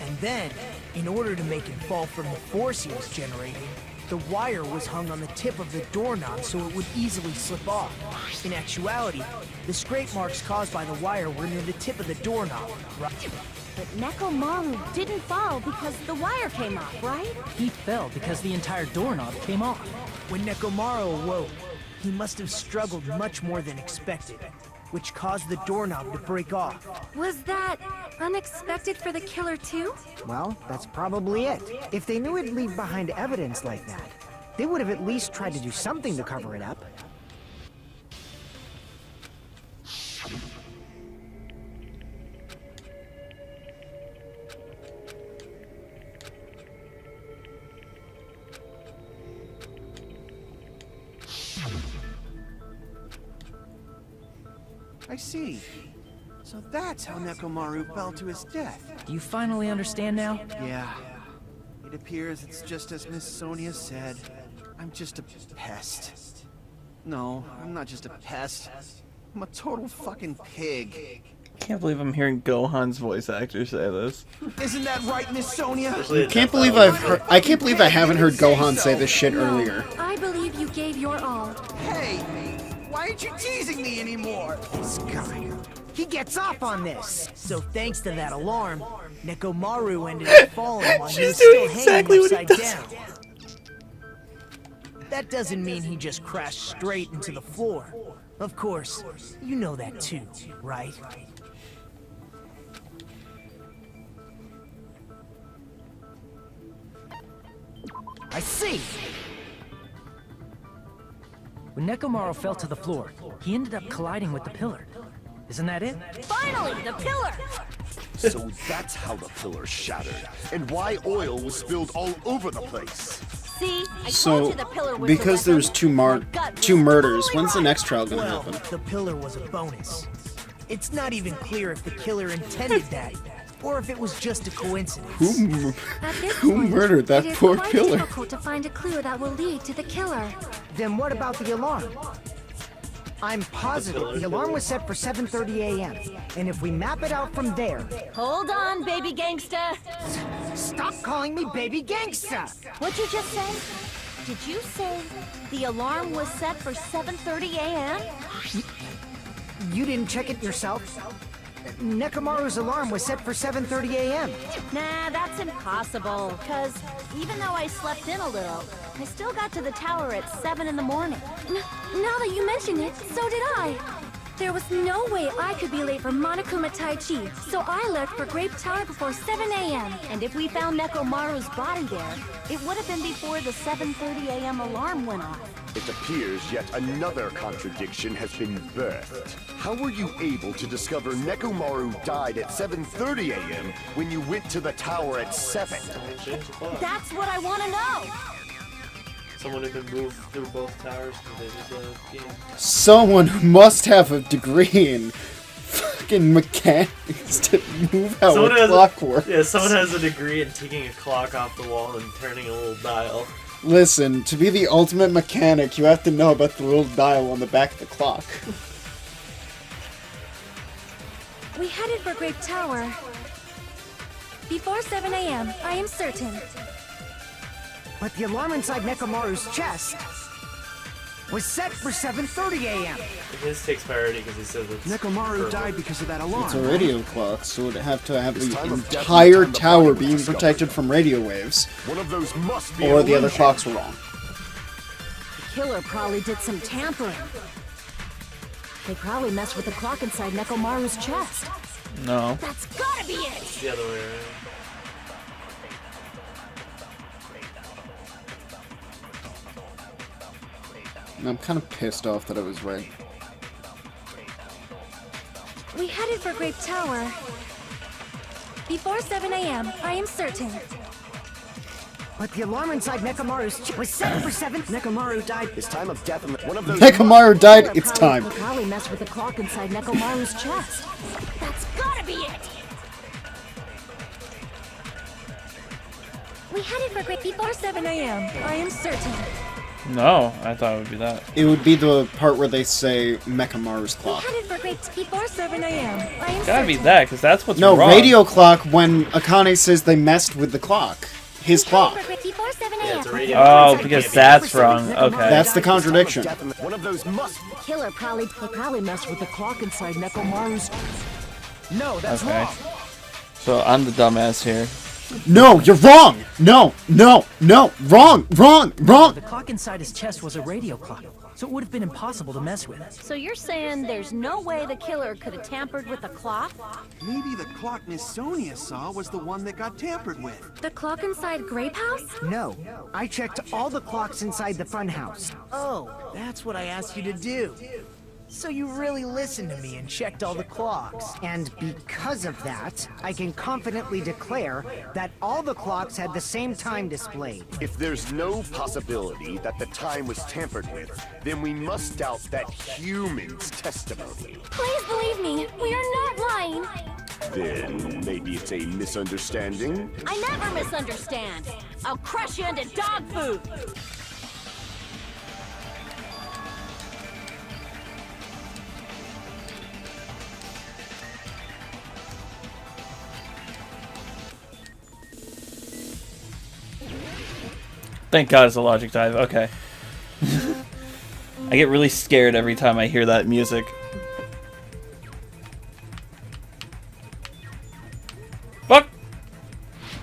And then, in order to make him fall from the force he was generating, the wire was hung on the tip of the doorknob so it would easily slip off. In actuality, the scrape marks caused by the wire were near the tip of the doorknob, right? But Nekomaru didn't fall because the wire came off, right? He fell because the entire doorknob came off. When Nekomaru awoke, he must have struggled much more than expected, which caused the doorknob to break off. Was that unexpected for the killer too? Well, that's probably it. If they knew it'd leave behind evidence like that, they would have at least tried to do something to cover it up. I see. So that's how Nekomaru fell to his death. Do you finally understand now? Yeah. It appears it's just as Miss Sonia said. I'm just a pest. No, I'm not just a pest. I'm a total fucking pig. I can't believe I'm hearing Gohan's voice actor say this. Isn't that right, Miss Sonia? I can't believe I haven't heard Gohan say this shit earlier. I believe you gave your all. Hey, why aren't you teasing me anymore? This guy, he gets off on this. So thanks to that alarm, Nekomaru ended up falling while he was still hanging upside down. That doesn't mean he just crashed straight into the floor. Of course, you know that too, right? I see! When Nekomaru fell to the floor, he ended up colliding with the pillar. Isn't that it? Finally, the pillar! So that's how the pillar shattered, and why oil was spilled all over the place. See, I told So, you the pillar was because the there's weapon. two murders, when's the next trial gonna Well, happen? the pillar was a bonus. It's not even clear if the killer intended that, or if it was just a coincidence. At this Who point, murdered that it is poor quite pillar? difficult to find a clue that will lead to the killer. Then what about the alarm? I'm positive the alarm was set for 7:30 a.m. And if we map it out from there... Hold on, baby gangsta. Stop calling me baby gangsta! What'd you just say? Did you say the alarm was set for 7:30 a.m.? You didn't check it yourself? Nekomaru's alarm was set for 7:30 a.m. Nah, that's impossible. Because even though I slept in a little, I still got to the tower at 7 in the morning. Now that you mention it, so did I. There was no way I could be late for Monokuma Tai Chi, so I left for Grape Tower before 7 a.m. And if we found Nekomaru's body there, it would have been before the 7:30 a.m. alarm went off. It appears yet another contradiction has been birthed. How were you able to discover Nekomaru died at 7:30 a.m. when you went to the tower at 7? That's what I want to know! Someone who can move through both towers because they did the game. Someone who must have a degree in fucking mechanics to move how Someone a clock works. Yeah, someone has a degree in taking a clock off the wall and turning a little dial. Listen, to be the ultimate mechanic, you have to know about the little dial on the back of the clock. We headed for Grape Tower before 7 a.m., I am certain. But the alarm inside Nekomaru's chest was set for 7:30 a.m. His takes priority because he says it's Nekomaru died because of that alarm. It's a radio clock, so it would have to have This the time of death entire and time the tower body was being discovered. protected from radio waves. One of those must be Or an the other illusion. clocks were wrong. The killer probably did some tampering. They probably messed with the clock inside Nekomaru's chest. No. That's gotta be it! It's the other way around. And I'm kind of pissed off that I was right. We headed for Grape Tower before 7 a.m., I am certain. But the alarm inside Nekomaru's chest was set for 7. Nekomaru died. His time of death and one of those Nekomaru died, it's They time. probably messed with the clock inside Nekomaru's chest. That's gotta be it! We headed for Grape before 7 a.m., I am certain. No, I thought it would be that. It would be the part where they say Mechamaru's We clock. headed for Grape before 7 a.m., I am Gotta be certain. that, because that's what's No, wrong. radio clock when Akane says they messed with the clock. His clock. Before 7 Yeah, a.m. it's a radio. Oh, because that's wrong. Okay. That's the contradiction. One of those must. The killer probably messed with the clock inside Nekomaru's. No, that's Okay. wrong. So I'm the dumbass here. No, you're wrong! No, no, no, wrong, wrong, wrong! The clock inside his chest was a radio clock, so it would have been impossible to mess with. So you're saying there's no way the killer could have tampered with the clock? Maybe the clock Miss Sonia saw was the one that got tampered with. The clock inside Grape House? No, I checked all the clocks inside the fun house. Oh, that's what I asked you to do. So you really listened to me and checked all the clocks. And because of that, I can confidently declare that all the clocks had the same time displayed. If there's no possibility that the time was tampered with, then we must doubt that human's testimony. Please believe me, we are not lying. Then maybe it's a misunderstanding? I never misunderstand. I'll crush you into dog food. Thank God it's a logic dive. Okay. I get really scared every time I hear that music. Fuck!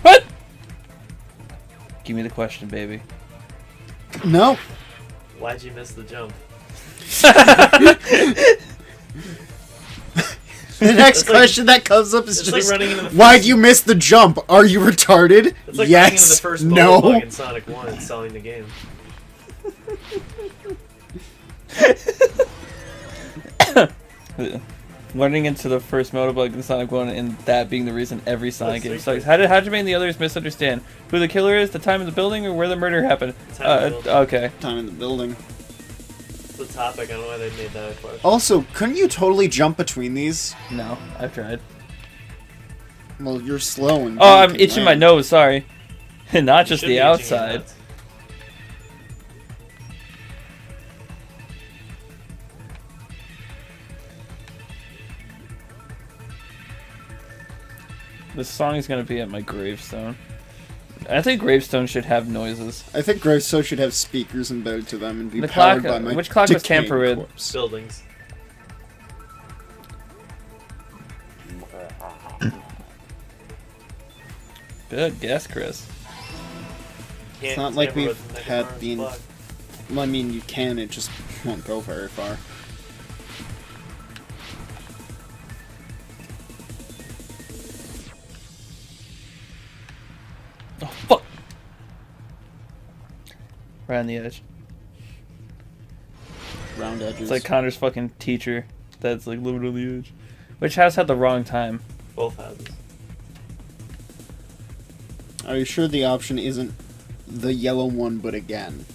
What? Give me the question, baby. No. Why'd you miss the jump? The next It's like- question that comes up is it's like just, running into the why'd you miss the jump? Are you retarded? It's like running into the Yes. first No. bug in Sonic 1 and selling the game. Running into the first Motobug in Sonic 1 and that being the reason every Sonic game sucks. How'd you make the others misunderstand? Who the killer is, the time in the building, or where the murder happened? Time in the building. Okay. Time in the building. It's the topic. I don't know why they made that a question. Also, couldn't you totally jump between these? No, I've tried. Well, you're slow and. Oh, I'm itching my nose, sorry. Not just Should the be itching your outside. nuts. This song is gonna be at my gravestone. I think gravestones should have noises. I think Gravestone should have speakers embedded to them and be The powered clock- by my which clock was decaying tampered with? corpse. Buildings. Good guess, Chris. It's Can't not like tamper we've with had Nekomaru's the. clock. Well, I mean, you can, it just won't go very far. Oh, fuck! Right on the edge. Round edges. It's like Connor's fucking teacher that's like living on the edge. Which house had the wrong time? Both houses. Are you sure the option isn't the yellow one, but again?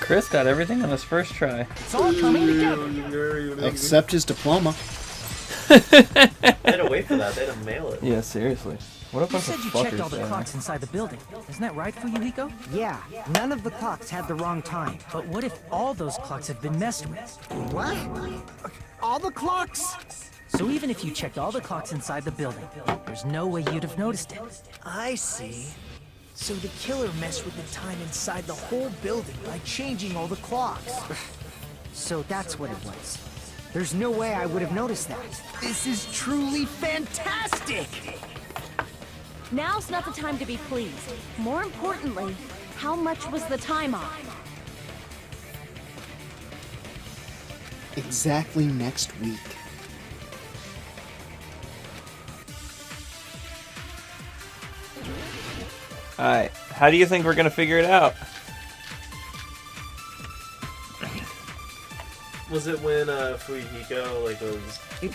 Chris got everything on his first try. It's all coming together. Except his diploma. They had to wait for that. They had to mail it. Yeah, seriously. What a You bunch said of you fuckers checked all the there. clocks inside the building. Isn't that right, Fuyuhiko? Yeah, none of the clocks had the wrong time. But what if all those clocks have been messed with? What? All the clocks? So even if you checked all the clocks inside the building, there's no way you'd have noticed it. I see. So the killer messed with the time inside the whole building by changing all the clocks. So that's what it was. There's no way I would have noticed that. This is truly fantastic! Now's not the time to be pleased. More importantly, how much was the time off? Exactly next week. Alright, how do you think we're gonna figure it out? Was it when Fuyuhiko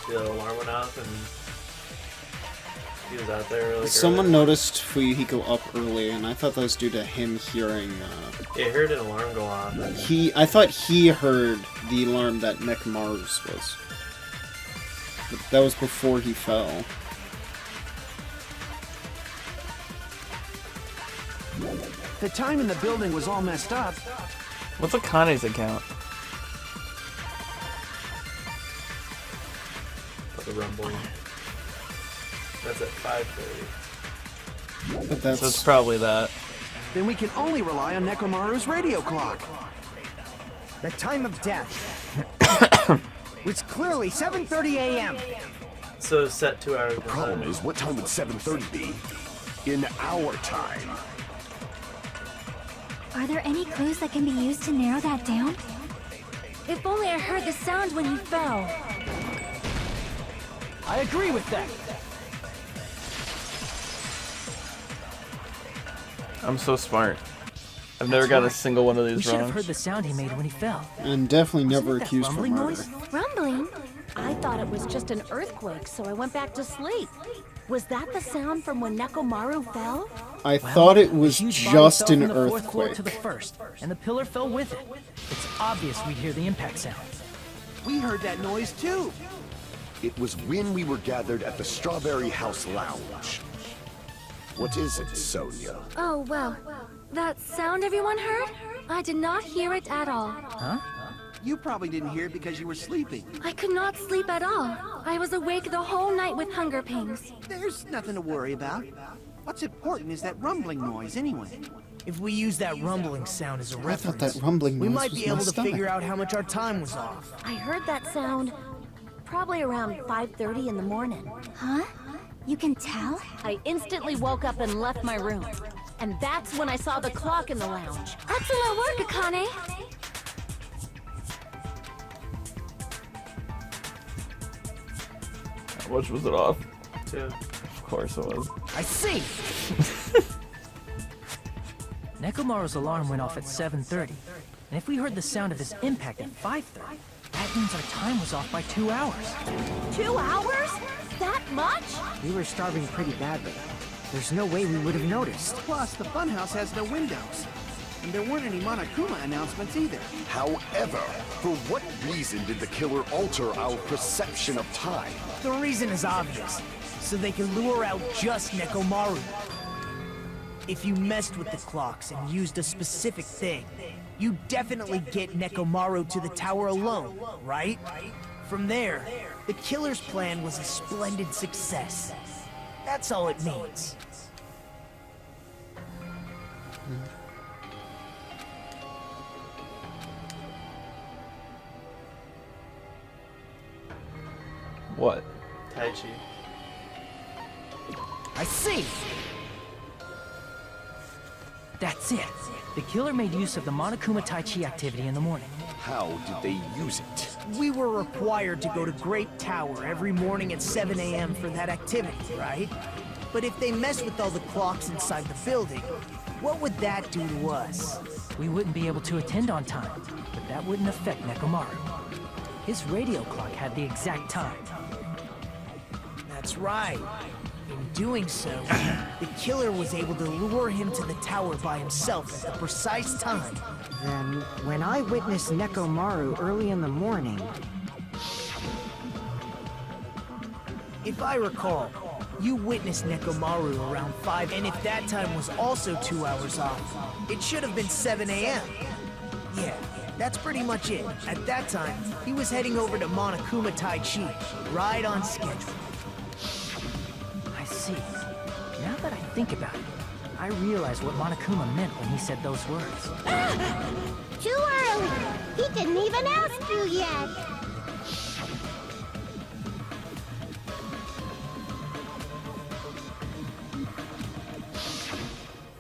the alarm went off and he was out there? Like, Someone early? noticed Fuyuhiko up early, and I thought that was due to him hearing. Yeah, I heard an alarm go off. I thought he heard the alarm that Nekomaru's was. But that was before he fell. The time in the building was all messed up. What's Akane's account? The rumbling. That's at 5:30. But that's So it's probably that. Then we can only rely on Nekomaru's radio clock. The time of death was clearly 7:30 a.m. So set 2 hours. The problem is, what time would 7:30 be? In our time. Are there any clues that can be used to narrow that down? If only I heard the sound when you fell. I agree with that. I'm so smart. I've never got a single one of We these should have wrong. heard the sound he made when he fell. And definitely never Wasn't it that accused for rumbling murder. noise? Rumbling? I thought it was just an earthquake, so I went back to sleep. Was that the sound from when Nekomaru fell? I thought it The was huge body just fell an from the fourth floor earthquake. to the first, and the pillar fell with it. It's obvious we'd hear the impact sound. We heard that noise too. It was when we were gathered at the Strawberry House Lounge. What is it, Sonia? Oh, well. That sound everyone heard? I did not hear it at all. Huh? You probably didn't hear it because you were sleeping. I could not sleep at all. I was awake the whole night with hunger pangs. There's nothing to worry about. What's important is that rumbling noise anyway. If we use that rumbling sound as a I thought reference, that rumbling we noise might was be my able to stomach. figure out how much our time was off. I heard that sound probably around 5:30 in the morning. Huh? You can tell? I instantly woke up and left my room. And that's when I saw the clock in the lounge. Excellent work, Akane. How much was it off? 2. Of course it was. I see! Nekomaru's alarm went off at 7:30, and if we heard the sound of his impact at 5:30, that means our time was off by 2 hours. 2 hours? That much? We were starving pretty badly. There's no way we would have noticed. Plus, the funhouse has no windows. And there weren't any Monokuma announcements either. However, for what reason did the killer alter our perception of time? The reason is obvious. So they can lure out just Nekomaru. If you messed with the clocks and used a specific thing, you definitely get Nekomaru to the tower alone, right? From there, the killer's plan was a splendid success. That's all it means. What? Tai Chi. I see! That's it. The killer made use of the Monokuma Tai Chi activity in the morning. How did they use it? We were required to go to Grape Tower every morning at 7 a.m. for that activity, right? But if they mess with all the clocks inside the building, what would that do to us? We wouldn't be able to attend on time, but that wouldn't affect Nekomaru. His radio clock had the exact time. That's right. In doing so, the killer was able to lure him to the tower by himself at the precise time. Then, when I witnessed Nekomaru early in the morning... If I recall, you witnessed Nekomaru around 5, and if that time was also 2 hours off, it should have been 7 a.m. Yeah, that's pretty much it. At that time, he was heading over to Monokuma Tai Chi, right on schedule. I see. Now that I think about it, I realize what Monokuma meant when he said those words. Too early! He didn't even ask you yet!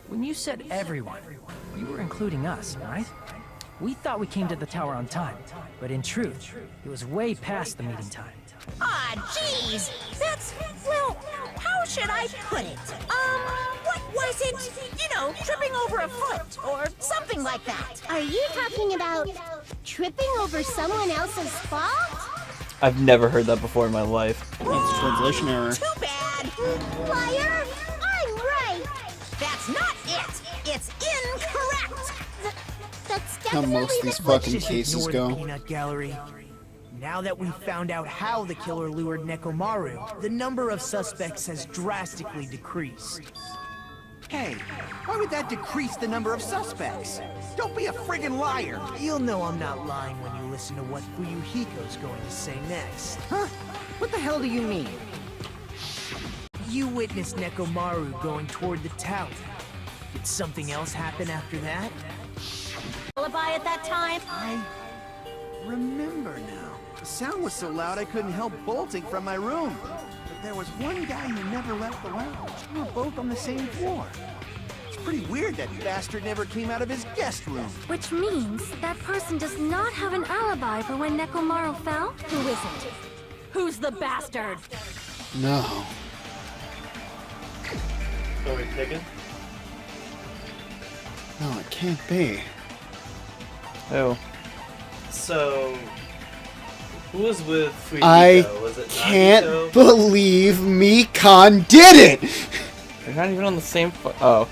When you said everyone, you were including us, right? We thought we came to the tower on time, but in truth, it was way past the meeting time. Ah, jeez! That's, well, how should I put it? What was it? You know, tripping over a foot, or something like that. Are you talking about tripping over someone else's fault? I've never heard that before in my life. That's a translation error. Too bad! Liar! I'm right! That's not it! It's incorrect! That's How definitely most of these the... fucking Just cases ignore the go. peanut gallery. Now that we've found out how the killer lured Nekomaru, the number of suspects has drastically decreased. Hey, why would that decrease the number of suspects? Don't be a friggin' liar! You'll know I'm not lying when you listen to what Fuyuhiko's going to say next. Huh? What the hell do you mean? You witnessed Nekomaru going toward the tower. Did something else happen after that? Alibi at that time? I remember now. The sound was so loud I couldn't help bolting from my room. But there was one guy who never left the lounge. We were both on the same floor. It's pretty weird that bastard never came out of his guest room. Which means that person does not have an alibi for when Nekomaru fell? Who is it? Who's the bastard? No. Are we picking? No, it can't be. Oh. So, who was with Fuyuhiko? I Was it can't Nagito? believe Mikan did it! They're not even on the same oh.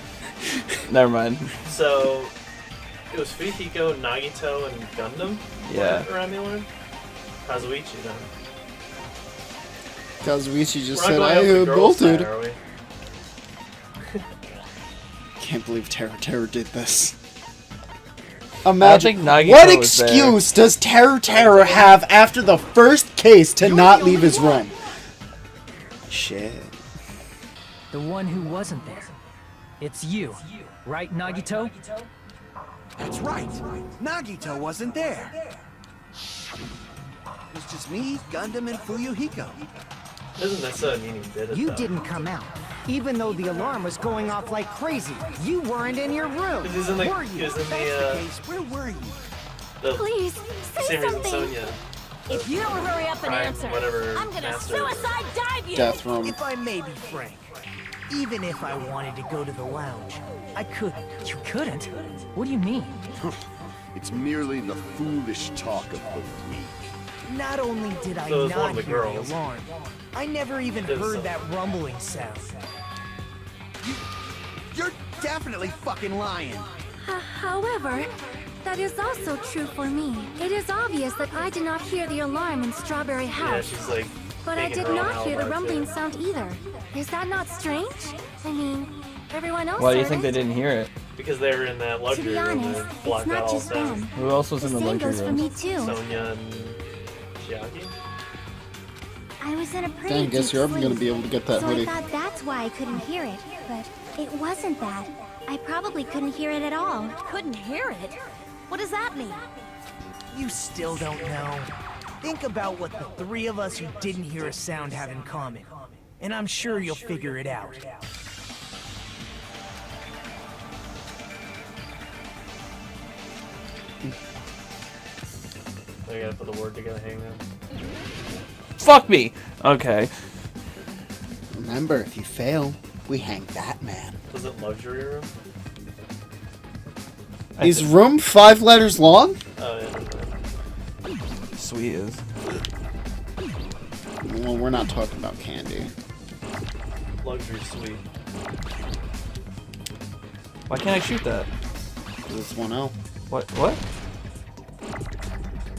Never mind. So, it was Fuyuhiko, Nagito, and Gundam? Yeah. Around the alarm? Kazuichi, then. Kazuichi just We're not said going I out the girls' bolted. side, are we? Can't believe Terra did this. I Imagine think Nagito what was there. excuse does Terra have after the first case to not leave his room? Shit. The one who wasn't there. It's you, right, Nagito? That's right. Nagito wasn't there. It was just me, Gundam, and Fuyuhiko. Doesn't necessarily mean he did it, You though. didn't come out. Even though the alarm was going off like crazy, you weren't in your room. Because he's in the, Were he you? was in That's the, the case. Where were you? the Please, say same reason something. Sonya. If you don't hurry up and Prime, answer, whatever, I'm gonna master. suicide dive you! Death room. If I may be frank, even if I wanted to go to the lounge, I couldn't. You couldn't? What do you mean? It's merely the foolish talk of the weak. Not only did I So it was one not of the hear girls. the alarm, I never even Did heard something. that rumbling sound. You're definitely fucking lying. However, that is also true for me. It is obvious that I did not hear the alarm in Strawberry Yeah, House. she's like. But I making did her own not hear the alibi, rumbling too. sound either. Is that not strange? I mean, everyone else Why do you heard think they it. didn't hear it? Because they were in that To luxury be room honest, and it's blocked out not all just them. sound. Who else was The in the same luxury goes for room? me too. Sonya and Chiaki? I was in a pretty Dang, guess deep you're ever sleep, gonna be able to get that so hoodie. I thought that's why I couldn't hear it, but it wasn't that. I probably couldn't hear it at all. Couldn't hear it? What does that mean? You still don't know? Think about what the three of us who didn't hear a sound have in common, and I'm sure you'll figure it out. I gotta put the word together, hang on. Fuck me! Okay. Remember, if you fail, we hang that man. Was it luxury room? Is room 5 letters long? Oh, yeah. Sweet is. Well, we're not talking about candy. Luxury suite. Why can't I shoot that? It's one L. What? What?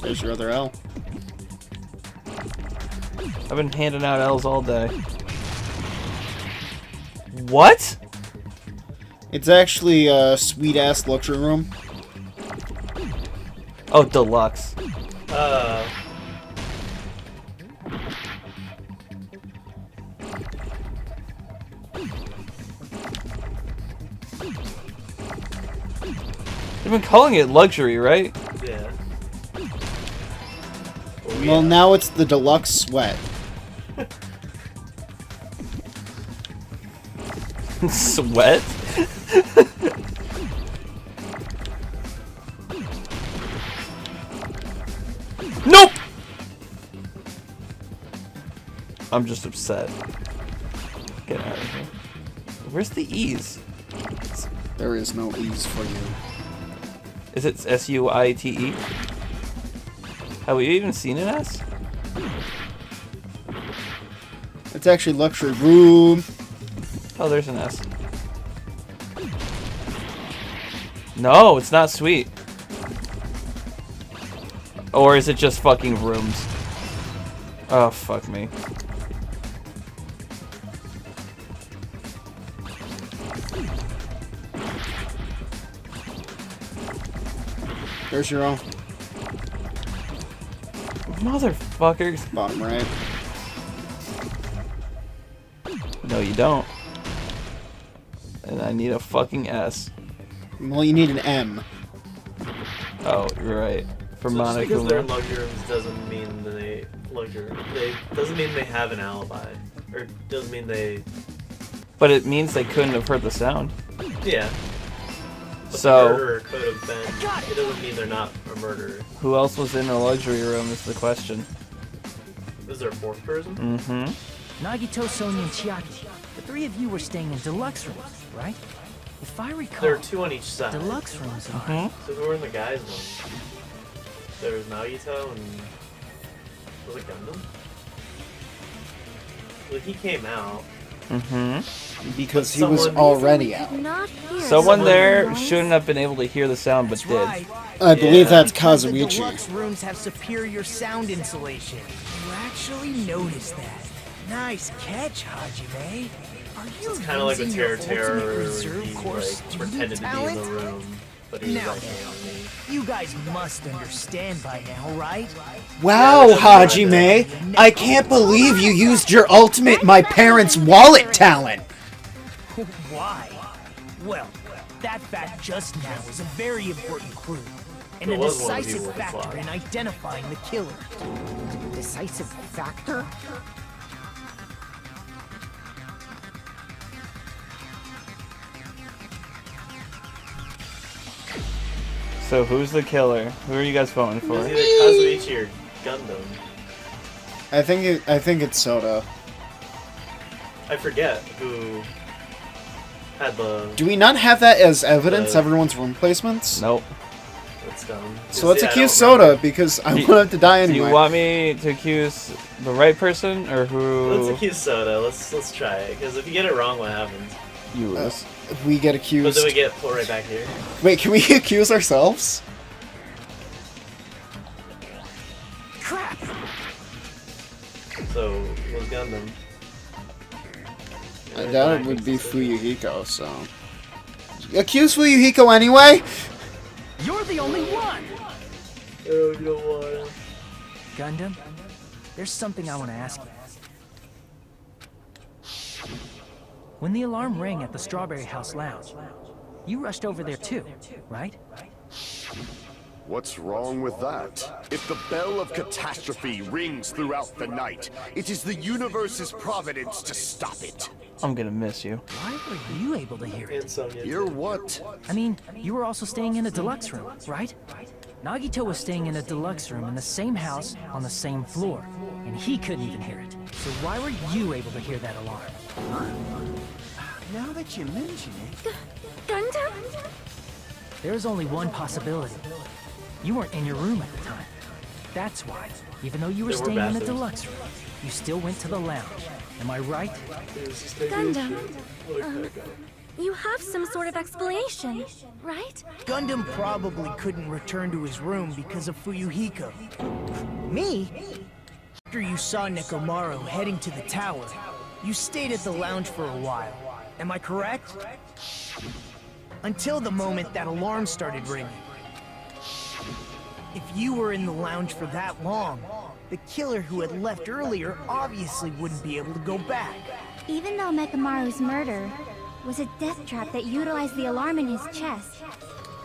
There's your other L. I've been handing out L's all day. What? It's actually a sweet-ass luxury room. Oh, deluxe. They've been calling it luxury, right? Yeah. Well, now it's the deluxe sweat. Sweat? Nope! I'm just upset. Get out of here. Where's the E's? There is no E's for you. Is it S-U-I-T-E? Have we even seen an S? It's actually luxury room. Oh, there's an S. No, it's not sweet. Or is it just fucking rooms? Oh, fuck me. There's your own. Motherfuckers. Bottom right. No, you don't. And I need a fucking S. Well, you need an M. Oh, you're right. For so Monica. Just because they're in luxury rooms doesn't mean they doesn't mean they have an alibi, or doesn't mean they. But it means they couldn't have heard the sound. Yeah. But So. the murderer could have been. It doesn't mean they're not a murderer. Who else was in a luxury room is the question. Is there a fourth person? Mm-hmm. Nagito, Sonia, and Chiaki. The three of you were staying in deluxe rooms, right? If I recall, There are two on each side. deluxe rooms are. So who were in the guys' one? There was Nagito and was it Gundam? Well, he came out. Mm-hmm. Because he was already out. Someone there shouldn't have been able to hear the sound, but did. I believe that's The Kazuichi. deluxe rooms have superior sound insulation. You actually noticed that. Nice catch, Hajime. Are you It's kind of like the using your Terror ultimate where reserve he corps like student pretended to be in talent? the room, but he was Now, actually on me. you guys must understand by now, right? Wow, Hajime! I can't believe you used your ultimate my parents' wallet talent! Why? Well, that fact just now is a very important clue. And It a was one of decisive you with the factor fly. in identifying the killer. Decisive factor? So who's the killer? Who are you guys voting It for? was either Kazuichi or Gundam. I think it's Soda. I forget who had the. Do we not have that as evidence, everyone's room placements? Nope. It's dumb. So let's Yeah, I accuse don't remember. Soda, because I want him to die Do anyway. you want me to accuse the right person, or who? Let's accuse Soda. Let's try it. Because if you get it wrong, what happens? You lose. We get But accused. then we get pulled right back here. Wait, can we accuse ourselves? Crap! So it was Gundam. I doubt it would be Fuyuhiko, so... Accuse Fuyuhiko anyway? You're the only one! Oh, you know what? Gundam, there's something I want to ask you. When the alarm rang at the Strawberry House Lounge, you rushed over there too, right? What's wrong with that? If the bell of catastrophe rings throughout the night, it is the universe's providence to stop it. I'm gonna miss you. Why were you able to hear it? And Sonya. Hear what? I mean, you were also staying in a deluxe room, right? Nagito was staying in a deluxe room in the same house on the same floor, and he couldn't even hear it. So why were you able to hear that alarm? Now that you mention it... Gundam? There's only one possibility. You weren't in your room at the time. That's why, even though you were staying in a deluxe room, you still went to the lounge. Am I right? Gundam, you have some sort of explanation, right? Gundam probably couldn't return to his room because of Fuyuhiko. Me? After you saw Nekomaru heading to the tower, you stayed at the lounge for a while. Am I correct? Until the moment that alarm started ringing. If you were in the lounge for that long, the killer who had left earlier obviously wouldn't be able to go back. Even though Mekamaru's murder was a death trap that utilized the alarm in his chest,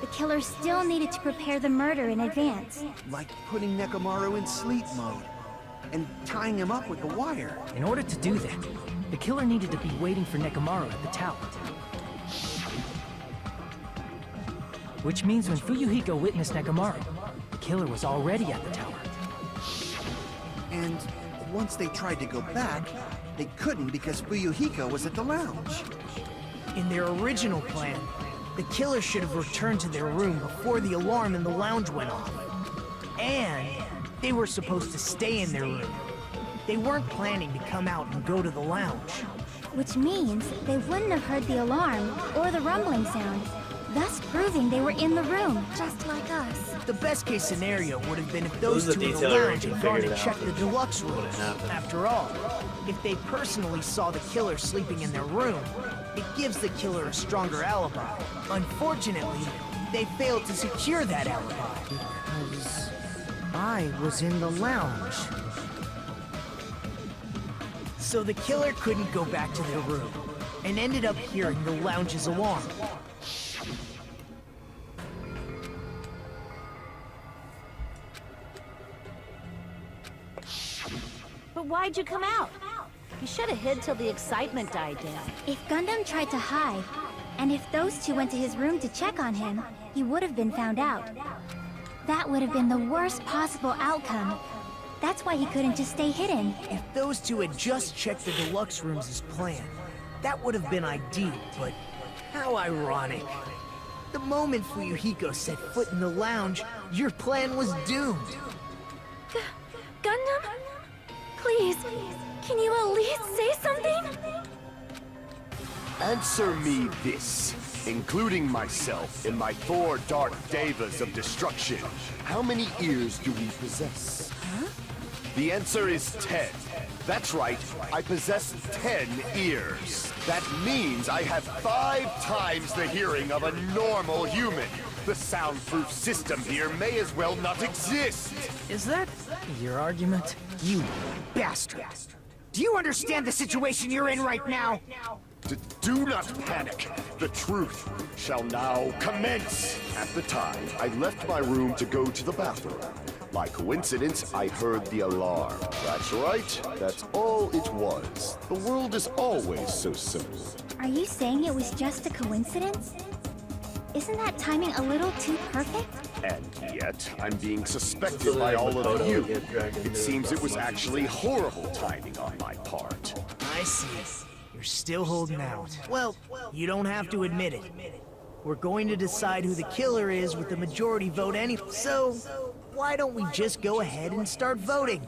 the killer still needed to prepare the murder in advance. Like putting Nekomaru in sleep mode and tying him up with the wire. In order to do that, the killer needed to be waiting for Nekomaru at the tower. Which means when Fuyuhiko witnessed Nekomaru, the killer was already at the tower. And once they tried to go back, they couldn't because Fuyuhiko was at the lounge. In their original plan, the killer should have returned to their room before the alarm in the lounge went off. And they were supposed to stay in their room. They weren't planning to come out and go to the lounge. Which means they wouldn't have heard the alarm or the rumbling sound, thus proving they were in the room, just like us. The best case scenario would have been if those two in the lounge had gone and checked the deluxe room. After all, if they personally saw the killer sleeping in their room, it gives the killer a stronger alibi. Unfortunately, they failed to secure that alibi. Because I was in the lounge. So the killer couldn't go back to their room, and ended up hearing the lounge's alarm. But why'd you come out? You should have hid till the excitement died down. If Gundam tried to hide, and if those two went to his room to check on him, he would have been found out. That would have been the worst possible outcome. That's why he couldn't just stay hidden. If those two had just checked the deluxe rooms as planned, that would have been ideal, but how ironic. The moment Fuyuhiko set foot in the lounge, your plan was doomed. Gundam? Please, can you at least say something? Answer me this, including myself in my 4 dark devas of destruction. How many ears do we possess? Huh? The answer is 10. That's right, I possess 10 ears. That means I have 5 times the hearing of a normal human. The soundproof system here may as well not exist. Is that your argument? You bastard! Do you understand the situation you're in right now? Do not panic. The truth shall now commence. At the time, I left my room to go to the bathroom. By coincidence, I heard the alarm. That's right. That's all it was. The world is always so simple. Are you saying it was just a coincidence? Isn't that timing a little too perfect? And yet, I'm being suspected by all of you. It seems it was actually horrible timing on my part. I see. You're still holding out. Well, you don't have to admit it. We're going to decide who the killer is with the majority vote anyway. So, why don't we just go ahead and start voting?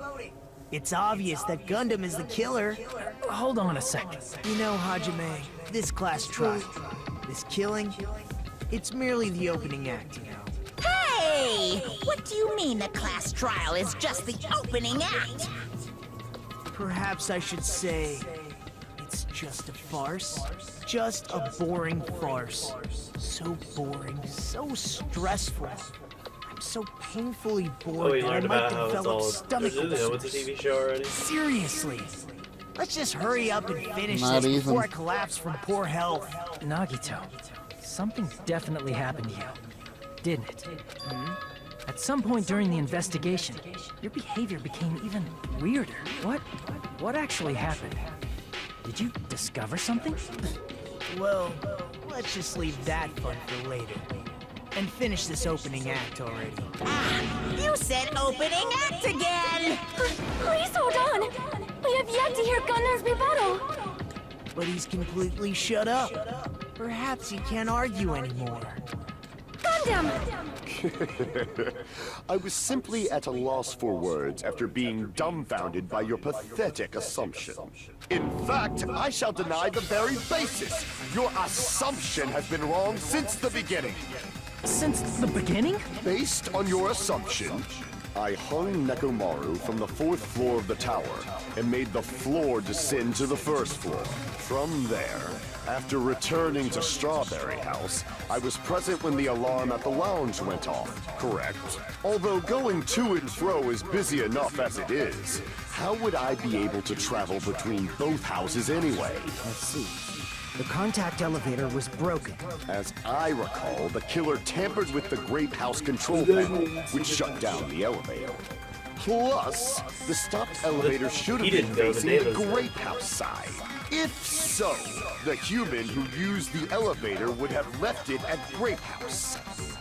It's obvious that Gundam is the killer. Hold on a second. You know, Hajime, this class trial, this killing, it's merely the opening act, you know. Hey! What do you mean the class trial is just the opening act? Perhaps I should say it's just a farce. Just a boring farce. So boring, so stressful. I'm so painfully bored we that I learned might about how it's develop all... stomach ulcers. What's a TV show already? Seriously. Let's just hurry up and finish Not this even. before I collapse from poor health. Nagito, something definitely happened to you, didn't it? At some point during the investigation, your behavior became even weirder. What actually happened? Did you discover something? Well, let's just leave that fun for later. and finish this opening act already. You said opening act again! Please hold on! We have yet to hear Gundam's rebuttal! But he's completely shut up. Perhaps he can't argue anymore. Gundam! I was simply at a loss for words after being dumbfounded by your pathetic assumption. In fact, I shall deny the very basis. Your assumption has been wrong since the beginning. Since the beginning? Based on your assumption, I hung Nekomaru from the 4th floor of the tower and made the floor descend to the 1st floor. From there, after returning to Strawberry House, I was present when the alarm at the lounge went off, correct? Although going to and fro is busy enough as it is, how would I be able to travel between both houses anyway? Let's see. The contact elevator was broken. As I recall, the killer tampered with the Grape House control panel, which shut down the elevator. Plus, the stopped elevator should have been facing the Grape House side. If so, the human who used the elevator would have left it at Grape House.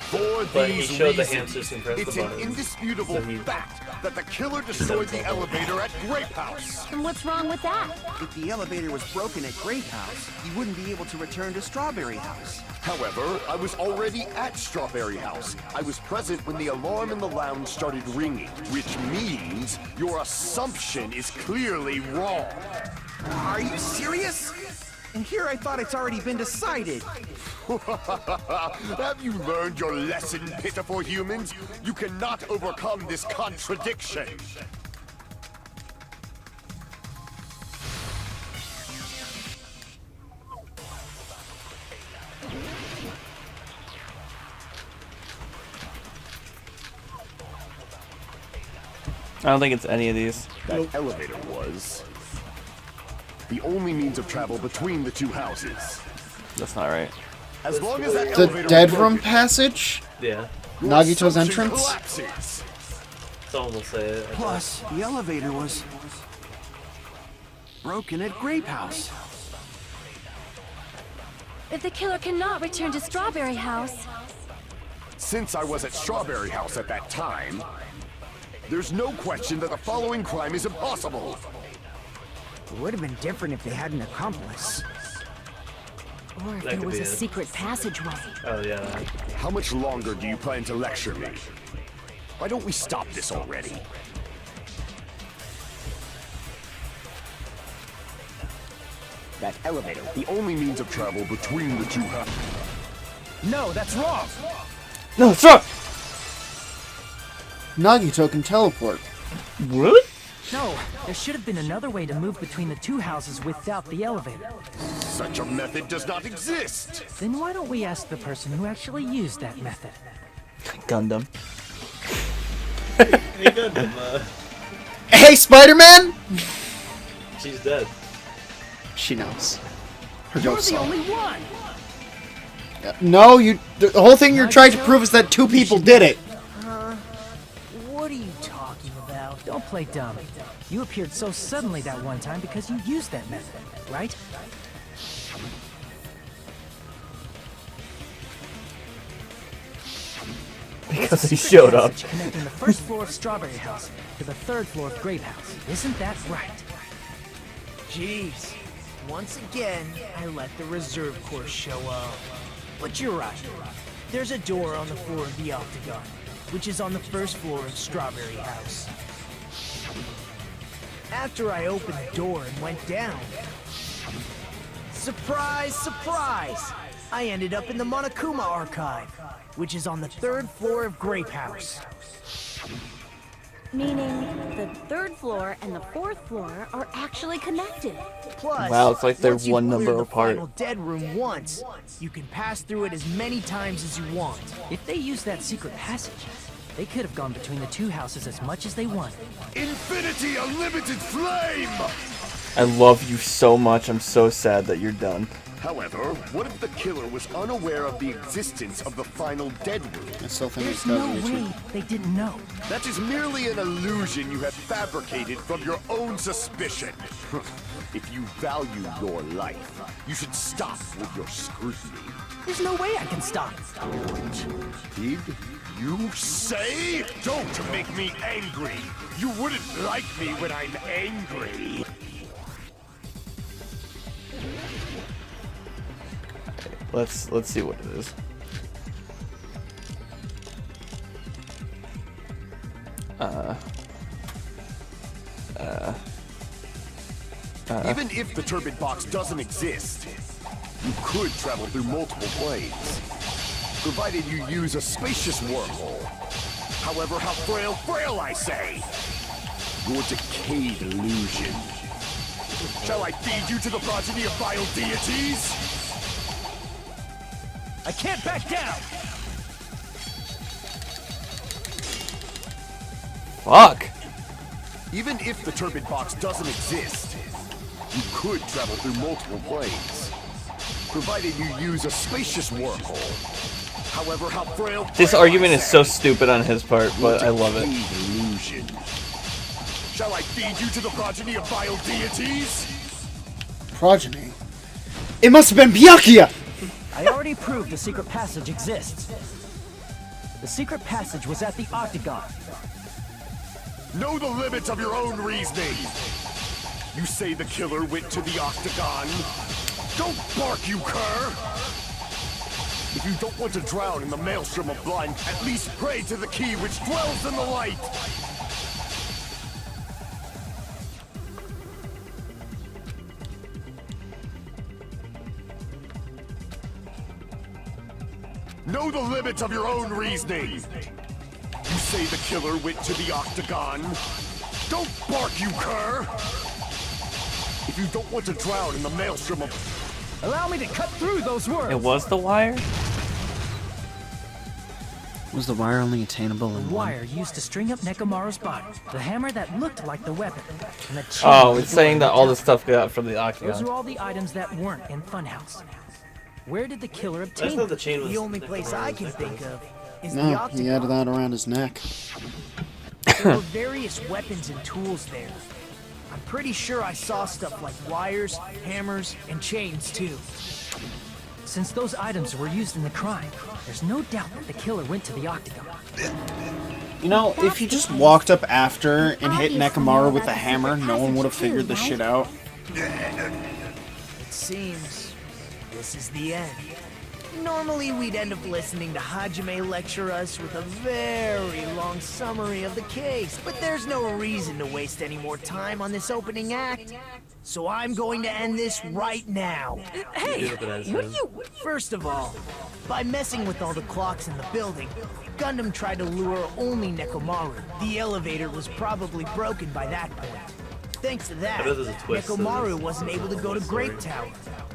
For these reasons, it's an indisputable fact that the killer destroyed the elevator at Grape House. And what's wrong with that? If the elevator was broken at Grape House, he wouldn't be able to return to Strawberry House. However, I was already at Strawberry House. I was present when the alarm in the lounge started ringing, which means your assumption is clearly wrong. Are you serious? And here I thought it's already been decided. Have you learned your lesson, pitiful humans? You cannot overcome this contradiction. I don't think it's any of these. That elevator was the only means of travel between the two houses. That's not right. As long as that The elevator dead was room broken, passage? Yeah. your Nagito's assumption entrance? collapses. Someone will say it. Plus, the elevator was broken at Grape House. If the killer cannot return to Strawberry House, Since I was at Strawberry House at that time, there's no question that the following crime is impossible. It would have been different if they had an accomplice. or if That there could was be a it. secret passageway. Oh yeah. How much longer do you plan to lecture me? Why don't we stop this already? That elevator, the only means of travel between the two houses. No, that's wrong! No, stop! Nagito can teleport. Really? No, there should have been another way to move between the two houses without the elevator. Such a method does not exist! Then why don't we ask the person who actually used that method? Gundam. Hey, good. Hey, Spider-Man! She's dead. She knows. Her You're ghost the saw. only one! No, you. The whole thing you're trying to prove is that two people did it. What are you talking about? Don't play dumb. You appeared so suddenly that one time because you used that method, right? Because he Secret showed up. passage connecting the first floor of Strawberry House to the third floor of Grape House. Isn't that right? Jeez. Once again, I let the reserve course show up. But you're right. There's a door on the floor of the Octagon, which is on the first floor of Strawberry House. After I opened the door and went down, surprise, surprise! I ended up in the Monokuma Archive, which is on the third floor of Grape House. Meaning, the third floor and the fourth floor are actually connected. Plus, Wow, it's like they're once you've one cleared number the apart. final dead room once, you can pass through it as many times as you want. If they used that secret passage, they could have gone between the two houses as much as they wanted. Infinity Unlimited Flame! I love you so much. I'm so sad that you're done. However, what if the killer was unaware of the existence of the final dead room? I still think There's no way they didn't know. That is merely an illusion you have fabricated from your own suspicion. If you value your life, you should stop with your scrutiny. There's no way I can stop. Did you say? Don't make me angry. You wouldn't like me when I'm angry. Let's see what it is. Even if the turbid box doesn't exist, you could travel through multiple planes, provided you use a spacious wormhole. However, how frail I say! Your decayed illusion. Shall I feed you to the progeny of vile deities? I can't back down! Fuck! Even if the turbid box doesn't exist, you could travel through multiple planes, provided you use a spacious wormhole. However, how frail This argument is so stupid on his part, but I love it. Illusion. Shall I feed you to the progeny of vile deities? Progeny? It must have been Byakuya! I already proved the secret passage exists. The secret passage was at the Octagon. Know the limits of your own reasoning. You say the killer went to the Octagon? Don't bark, you cur! If you don't want to drown in the maelstrom of blood, at least pray to the key which dwells in the light! Know the limits of your own reasoning! You say the killer went to the Octagon? Don't bark, you cur! If you don't want to drown in the maelstrom of... Allow me to cut through those words! It was the wire? Was the wire only attainable in The one? wire used to string up Nekomaru's body, the hammer that looked like the weapon, and the chain Oh, that it's saying that all the stuff got from the Those Octagon. are all the items that weren't in Funhouse. Where did the killer I obtain thought the them? chain was The only place I can Nekomaru's think necklace. of is the No, Octagon. he had that around his neck. There were various weapons and tools there. I'm pretty sure I saw stuff like wires, hammers, and chains too. Since those items were used in the crime, there's no doubt that the killer went to the Octagon. You know, if he just walked up after and hit Nekomaru with a hammer, no one would have figured this shit out. It seems this is the end. Normally we'd end up listening to Hajime lecture us with a very long summary of the case, but there's no reason to waste any more time on this opening act. So I'm going to end this right now. Hey, what are you... First of all, by messing with all the clocks in the building, Gundam tried to lure only Nekomaru. The elevator was probably broken by that point. Thanks to that, I bet there's a twist to Nekomaru this. wasn't able to go to Great Tower,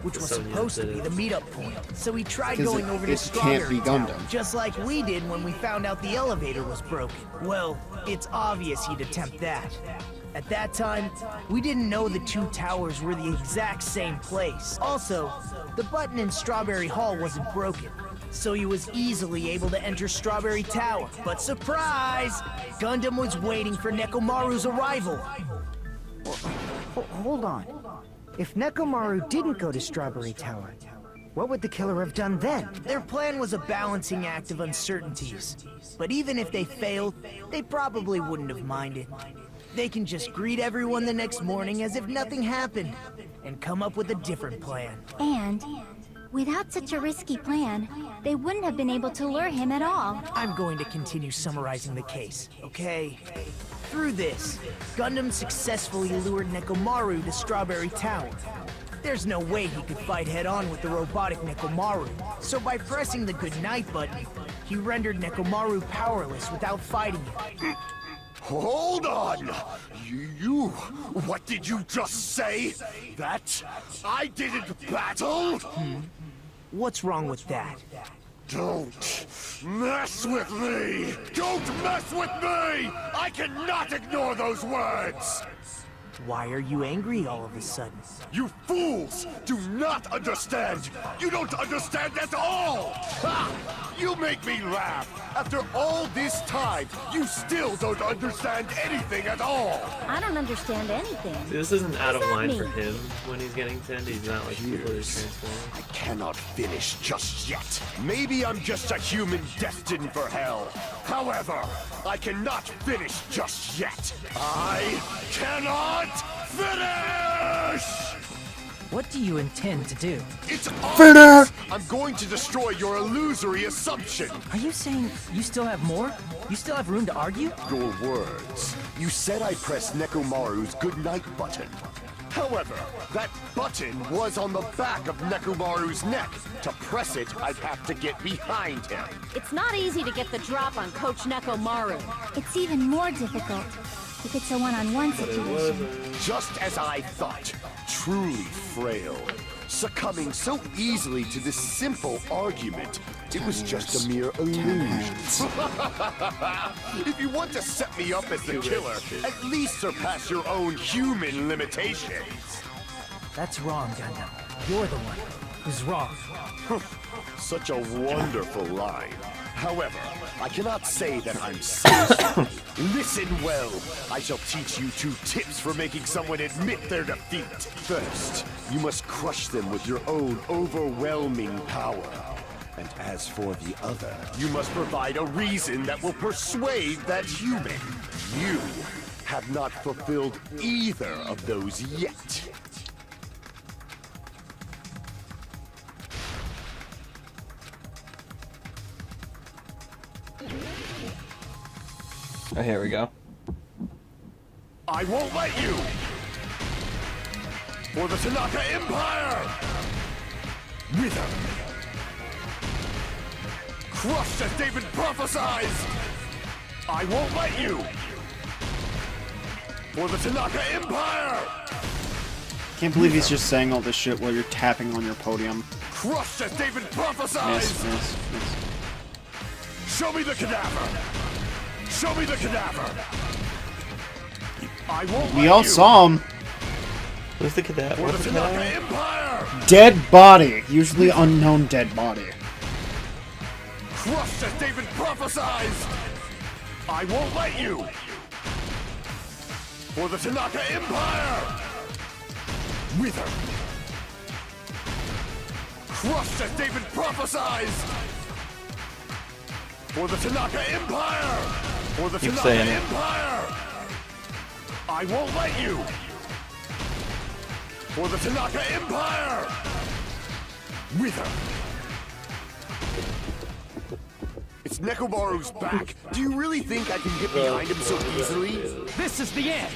which was supposed to be the meetup point. So he tried 'Cause going over to it can't Strawberry be Tower, Gundam. just like we did when we found out the elevator was broken. Well, it's obvious he'd attempt that. At that time, we didn't know the two towers were the exact same place. Also, the button in Strawberry Hall wasn't broken, so he was easily able to enter Strawberry Tower. But surprise! Gundam was waiting for Nekomaru's arrival. Hold on. If Nekomaru didn't go to Strawberry Tower, what would the killer have done then? Their plan was a balancing act of uncertainties. But even if they failed, they probably wouldn't have minded. They can just greet everyone the next morning as if nothing happened, and come up with a different plan. And without such a risky plan, they wouldn't have been able to lure him at all. I'm going to continue summarizing the case, okay? Through this, Gundam successfully lured Nekomaru to Strawberry Tower. There's no way he could fight head-on with the robotic Nekomaru, so by pressing the goodnight button, he rendered Nekomaru powerless without fighting him. Hold on! You... What did you just say? That I didn't battle? What's wrong with that? Don't mess with me! Don't mess with me! I cannot ignore those words! Why are you angry all of a sudden? You fools do not understand! You don't understand at all! Ha! You make me laugh! After all this time, you still don't understand anything at all! I don't understand anything. See, this isn't out of What does that line for mean? him when he's getting tinned. He's not like completely transformed. I cannot finish just yet. Maybe I'm just a human destined for hell. However, I cannot finish just yet. I cannot finish! What do you intend to do? It's obvious! I'm going to destroy your illusory assumption. Are you saying you still have more? You still have room to argue? Your words. You said I pressed Nekomaru's goodnight button. However, that button was on the back of Nekomaru's neck. To press it, I'd have to get behind him. It's not easy to get the drop on Coach Nekomaru. It's even more difficult if it's a one-on-one situation. Just as I thought. Truly frail. Succumbing so easily to this simple argument. It was just a mere illusion. If you want to set me up as the killer, at least surpass your own human limitations. That's wrong, Gundam. You're the one who's wrong. Such a wonderful line. However, I cannot say that I'm satisfied. Listen well. I shall teach you 2 tips for making someone admit their defeat. First, you must crush them with your own overwhelming power. And as for the other, you must provide a reason that will persuade that human. You have not fulfilled either of those yet. Oh, here we go. I won't let you! For the Tanaka Empire! Wither! Crushed as David prophesied! I won't let you! For the Tanaka Empire! Can't believe he's just saying all this shit while you're tapping on your podium. Crushed as David prophesied! Miss. Show me the cadaver! Show me the cadaver! I won't We all saw him. Who's the cadet? For What's the the Tanaka cadet? Empire! Dead body. Usually unknown dead body. Crushed as David prophesied! I won't let you! For the Tanaka Empire! Wither! Crushed as David prophesied! For the Tanaka Empire! For the Keep Tanaka saying it. Empire! I won't let you! For the Tanaka Empire! Wither! It's Nekomaru's back. Do you really think I can get behind him so easily? This is the end!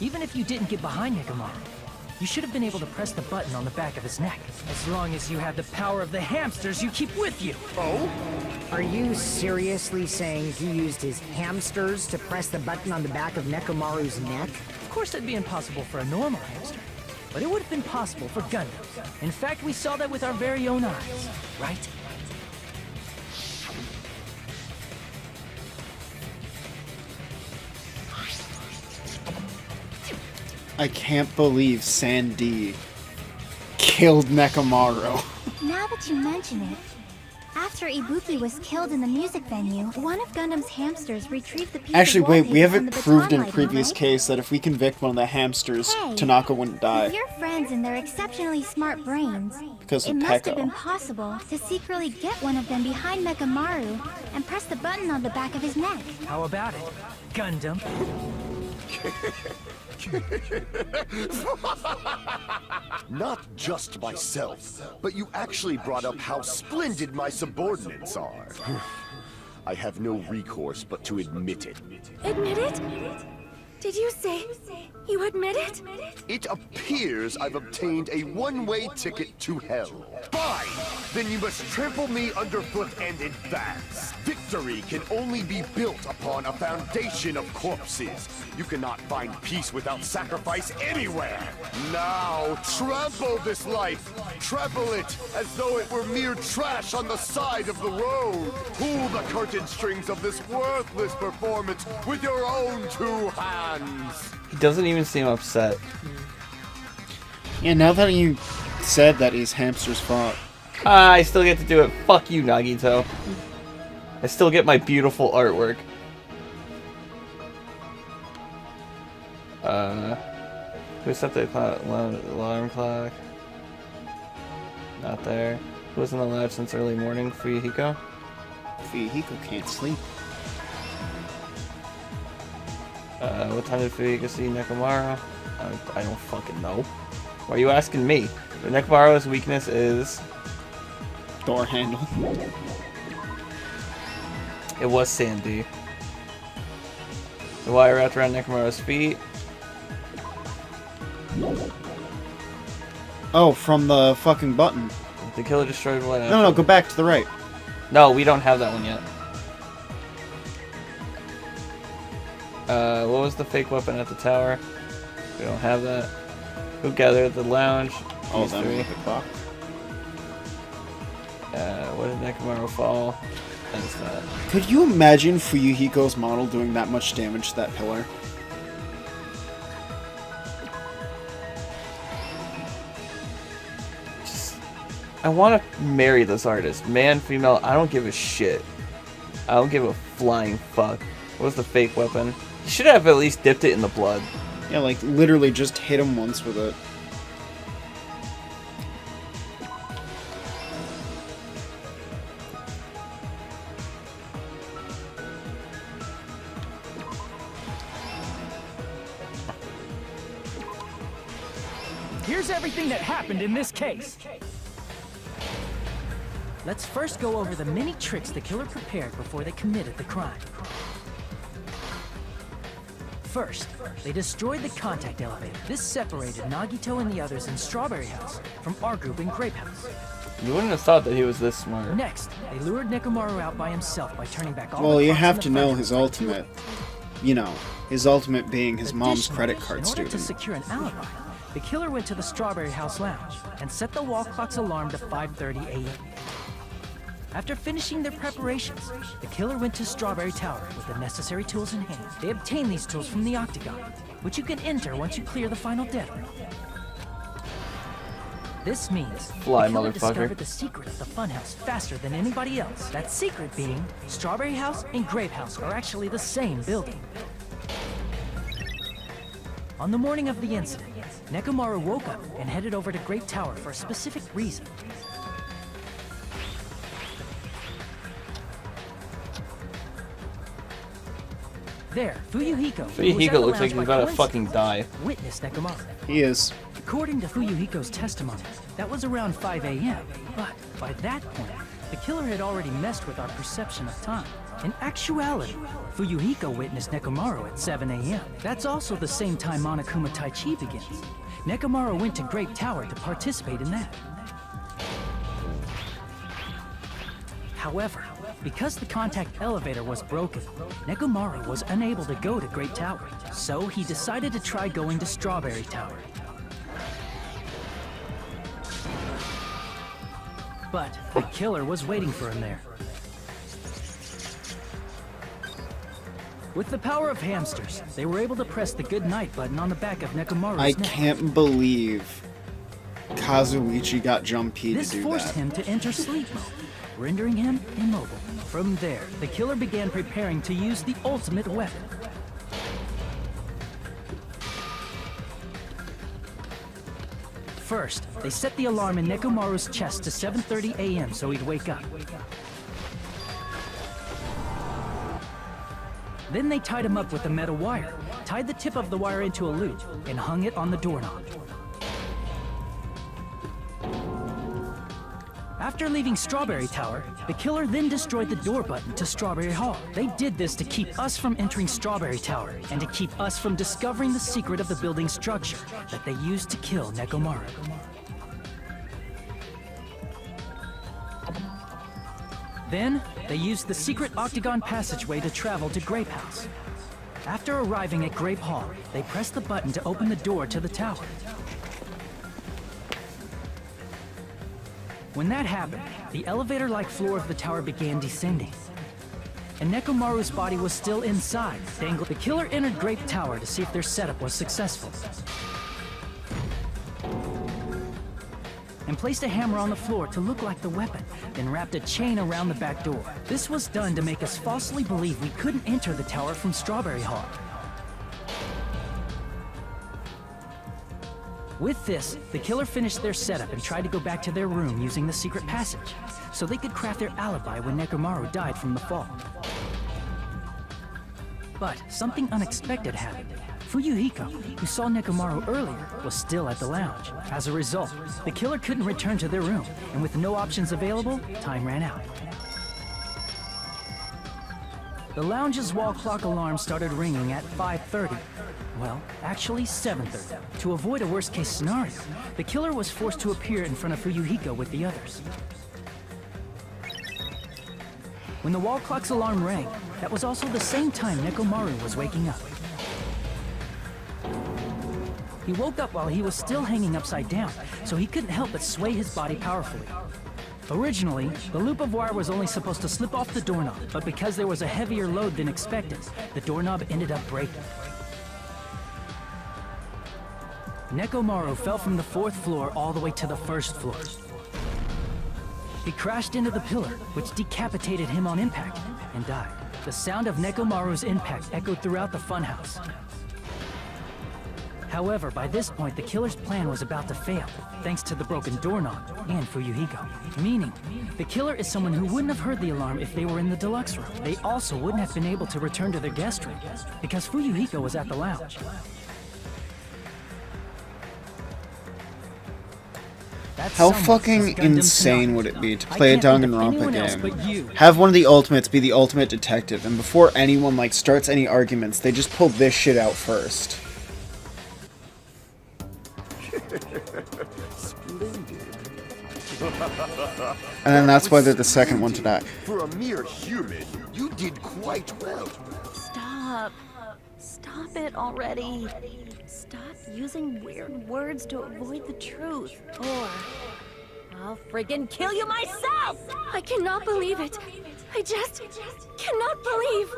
Even if you didn't get behind Nekomaru, you should have been able to press the button on the back of his neck. As long as you had the power of the hamsters you keep with you. Oh? Are you seriously saying he used his hamsters to press the button on the back of Nekomaru's neck? Of course that'd be impossible for a normal hamster. But it would have been possible for Gundam. In fact, we saw that with our very own eyes, right? I can't believe Sandy killed Nekomaru. Now that you mention it, after Ibuki was killed in the music venue, one of Gundam's hamsters retrieved the piece Actually, of wait, we wallpaper have from it the proved baton in lighting, previous right? case that if we convict one of the hamsters, Hey, Tanaka wouldn't die. With your friends and their exceptionally smart brains, Because it of must have Peko. been possible to secretly get one of them behind Nekomaru and press the button on the back of his neck. How about it, Gundam? Not just myself, but you actually brought up how splendid my subordinates are. I have no recourse but to admit it. Admit it? Did you say you admit it? It appears I've obtained a one-way ticket to hell. Fine! Then you must trample me underfoot and advance. Victory can only be built upon a foundation of corpses. You cannot find peace without sacrifice anywhere. Now, trample this life. Trample it as though it were mere trash on the side of the road. Pull the curtain strings of this worthless performance with your own two hands. He doesn't even seem upset. Yeah, now that you said that his hamster's fault. I still get to do it. Fuck you, Nagito. I still get my beautiful artwork. Who set the alarm clock? Not there. Who was in the lab since early morning? Fuyuhiko? Fuyuhiko can't sleep. What time did Fuyuhiko see Nekomaru? I don't fucking know. Why are you asking me? But Nekomaru's weakness is... door handle. It was Sandy. The wire wrapped around Nekomaru's feet. Oh, from the fucking button. The killer destroyed one. No, go back to the right. No, we don't have that one yet. What was the fake weapon at the tower? We don't have that. Who gathered the lounge? Oh, that with the clock. What did Nekomaru fall? That's that. Could you imagine Fuyuhiko's model doing that much damage to that pillar? I want to marry this artist. Man, female, I don't give a shit. I don't give a flying fuck. What was the fake weapon? You should have at least dipped it in the blood. Yeah, like literally just hit him once with it. Here's everything that happened in this case. Let's first go over the many tricks the killer prepared before they committed the crime. First, they destroyed the contact elevator. This separated Nagito and the others in Strawberry House from our group in Grape House. You wouldn't have thought that he was this smart. Next, they lured Nekomaru out by himself by turning back all well, the you clocks have in to the know front his room. ultimate. You know, his ultimate being his mom's credit card in order student. to secure an alibi, the killer went to the Strawberry House lounge and set the wall clock's alarm to 5:30 a.m. After finishing their preparations, the killer went to Strawberry Tower with the necessary tools in hand. They obtained these tools from the Octagon, which you can enter once you clear the final dead room. This means Fly, the killer motherfucker. discovered the secret of the funhouse faster than anybody else. That secret being, Strawberry House and Grape House are actually the same building. On the morning of the incident, Nekomaru woke up and headed over to Great Tower for a specific reason. There, Fuyuhiko, who was at the Fuyuhiko looks like lounge he's by about to fucking die. coincidence, witnessed Nekomaru. He is. According to Fuyuhiko's testimony, that was around 5 a.m. But by that point, the killer had already messed with our perception of time. In actuality, Fuyuhiko witnessed Nekomaru at 7 a.m. That's also the same time Monokuma Tai Chi begins. Nekomaru went to Grape Tower to participate in that. However, because the contact elevator was broken, Nekomaru was unable to go to Great Tower, so he decided to try going to Strawberry Tower. But the killer was waiting for him there. With the power of hamsters, they were able to press the good night button on the back of Nekomaru's I neck. can't believe Kazuichi got Junpei This to do forced that. him to enter sleep mode, rendering him immobile. From there, the killer began preparing to use the ultimate weapon. First, they set the alarm in Nekomaru's chest to 7:30 a.m. so he'd wake up. Then they tied him up with a metal wire, tied the tip of the wire into a loop, and hung it on the doorknob. After leaving Strawberry Tower, the killer then destroyed the door button to Strawberry Hall. They did this to keep us from entering Strawberry Tower and to keep us from discovering the secret of the building's structure that they used to kill Nekomaru. Then, they used the secret octagon passageway to travel to Grape House. After arriving at Grape Hall, they pressed the button to open the door to the tower. When that happened, the elevator-like floor of the tower began descending. And Nekomaru's body was still inside, dangled. The killer entered Grape Tower to see if their setup was successful. And placed a hammer on the floor to look like the weapon, then wrapped a chain around the back door. This was done to make us falsely believe we couldn't enter the tower from Strawberry Hall. With this, the killer finished their setup and tried to go back to their room using the secret passage, so they could craft their alibi when Nekomaru died from the fall. But something unexpected happened. Fuyuhiko, who saw Nekomaru earlier, was still at the lounge. As a result, the killer couldn't return to their room, and with no options available, time ran out. The lounge's wall clock alarm started ringing at 5:30. Well, actually 7:30. To avoid a worst-case scenario, the killer was forced to appear in front of Fuyuhiko with the others. When the wall clock's alarm rang, that was also the same time Nekomaru was waking up. He woke up while he was still hanging upside down, so he couldn't help but sway his body powerfully. Originally, the loop of wire was only supposed to slip off the doorknob, but because there was a heavier load than expected, the doorknob ended up breaking. Nekomaru fell from the 4th floor all the way to the 1st floor. He crashed into the pillar, which decapitated him on impact, and died. The sound of Nekomaru's impact echoed throughout the funhouse. However, by this point, the killer's plan was about to fail, thanks to the broken doorknob and Fuyuhiko. Meaning, the killer is someone who wouldn't have heard the alarm if they were in the deluxe room. They also wouldn't have been able to return to their guest room, because Fuyuhiko was at the lounge. How fucking insane would it be to play a Danganronpa game, have one of the ultimates be the ultimate detective, and before anyone like starts any arguments, they just pull this shit out first. And then that's why they're the second one to die. For a mere human, you did quite well. Stop. Stop it already. Stop using weird words to avoid the truth. Or I'll friggin' kill you myself! I cannot believe it. I just cannot believe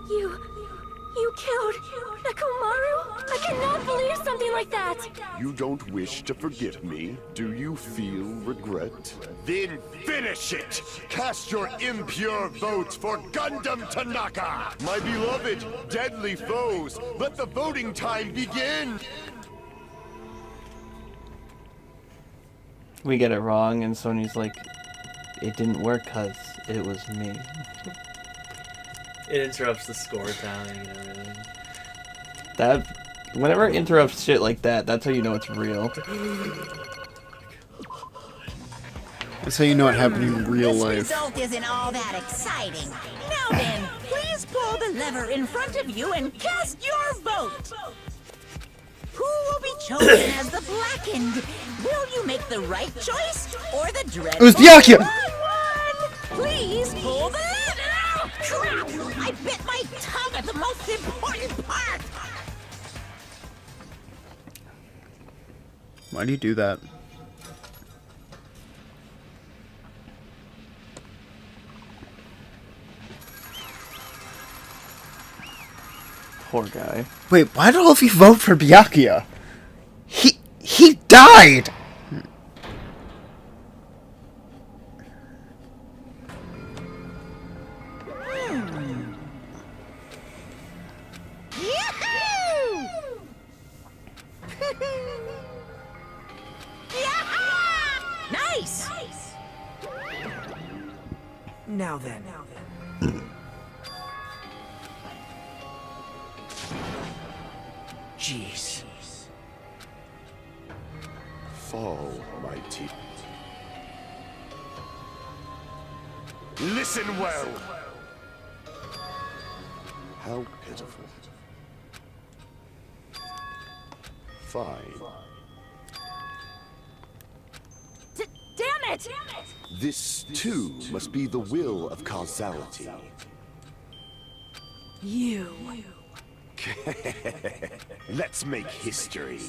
you killed Nekomaru. I cannot believe something like that. You don't wish to forgive me? Do you feel regret? Then finish it! Cast your impure votes for Gundam Tanaka! My beloved, deadly foes, let the voting time begin! We get it wrong, and Sony's like, it didn't work because it was me. It interrupts the score tallying and everything. Whenever it interrupts shit like that, that's how you know it's real. That's how you know it happened in real life. This result isn't all that exciting. Now then, please pull the lever in front of you and cast your vote. Who will be chosen as the blackened? Will you make the right choice or the dreadful? It was Byakuya! Please pull the lever! Oh, crap! I bit my tongue at the most important part! Why do you do that? Poor guy. Wait, why did all of you vote for Byakuya? He died! Nice! Now then. Jeez. Fall, mighty. Listen well. How pitiful. Fine. Damn it! This, too, must be the will of causality. You. Let's make history.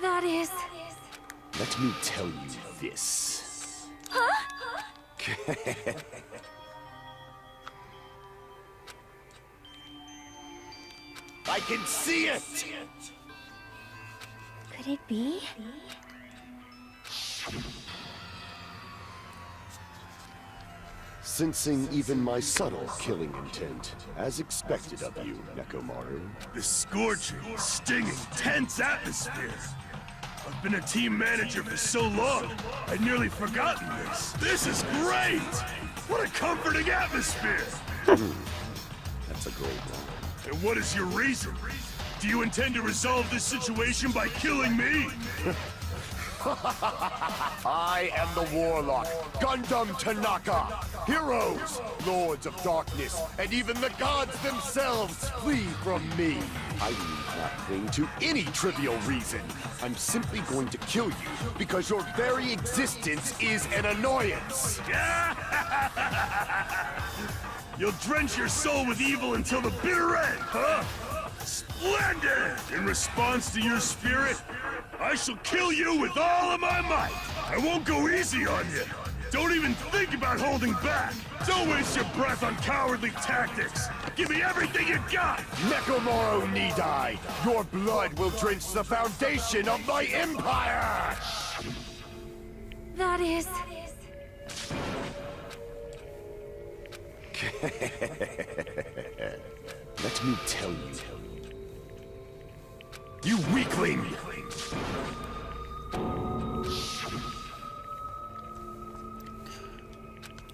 That is... Let me tell you this. Huh? I can see it! Could it be? Sensing even my subtle killing intent, as expected of you, Nekomaru. The scorching, stinging, tense atmosphere. I've been a team manager for so long, I'd nearly forgotten this. This is great! What a comforting atmosphere! That's a great one. And what is your reason? Do you intend to resolve this situation by killing me? I am the Warlock, Gundam Tanaka. Heroes, Lords of Darkness, and even the gods themselves flee from me. I need not cling to any trivial reason. I'm simply going to kill you because your very existence is an annoyance. You'll drench your soul with evil until the bitter end, huh? Splendid! In response to your spirit, I shall kill you with all of my might. I won't go easy on you. Don't even think about holding back. Don't waste your breath on cowardly tactics. Give me everything you got. Nekomaru Nidai, your blood will drench the foundation of my empire! That is... Let me tell you. You weakling!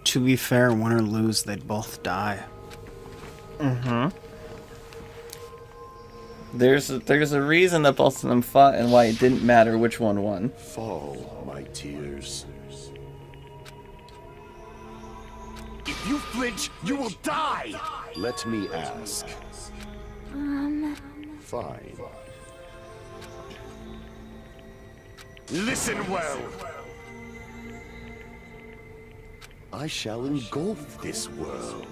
To be fair, win or lose, they'd both die. Mm-hmm. There's a reason that both of them fought and why it didn't matter which one won. Fall, my tears. If you flinch, you will die! Let me ask. Fine. Listen well! I shall engulf this world.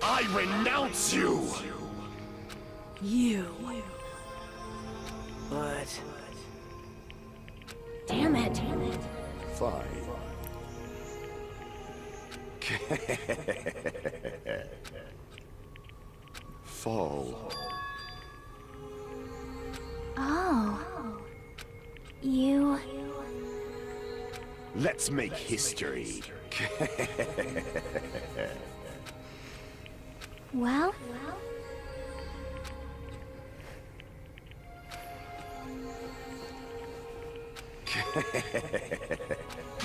I renounce you! You. But... Damn it. Fine. Fall. Oh. You... Let's make history. Well?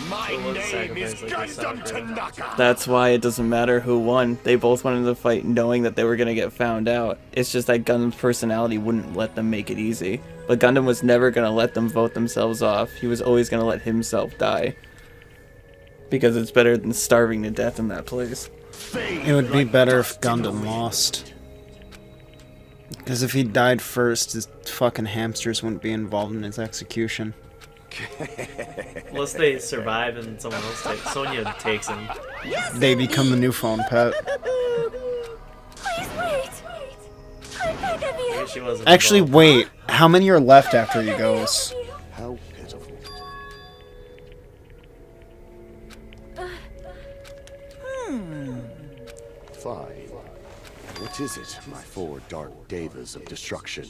My name is Gundam Tanaka! That's why it doesn't matter who won. They both wanted to fight knowing that they were going to get found out. It's just that Gundam's personality wouldn't let them make it easy. But Gundam was never going to let them vote themselves off. He was always going to let himself die. Because it's better than starving to death in that place. It would be better if Gundam lost. Because if he died first, his fucking hamsters wouldn't be involved in his execution. Unless they survive and someone else takes... Sonya takes him. They become the new phone pet. Please wait. I beg of you. She wasn't Actually, involved. wait. How many are left after he goes? How pitiful. Fine. What is it, my four dark devas of destruction?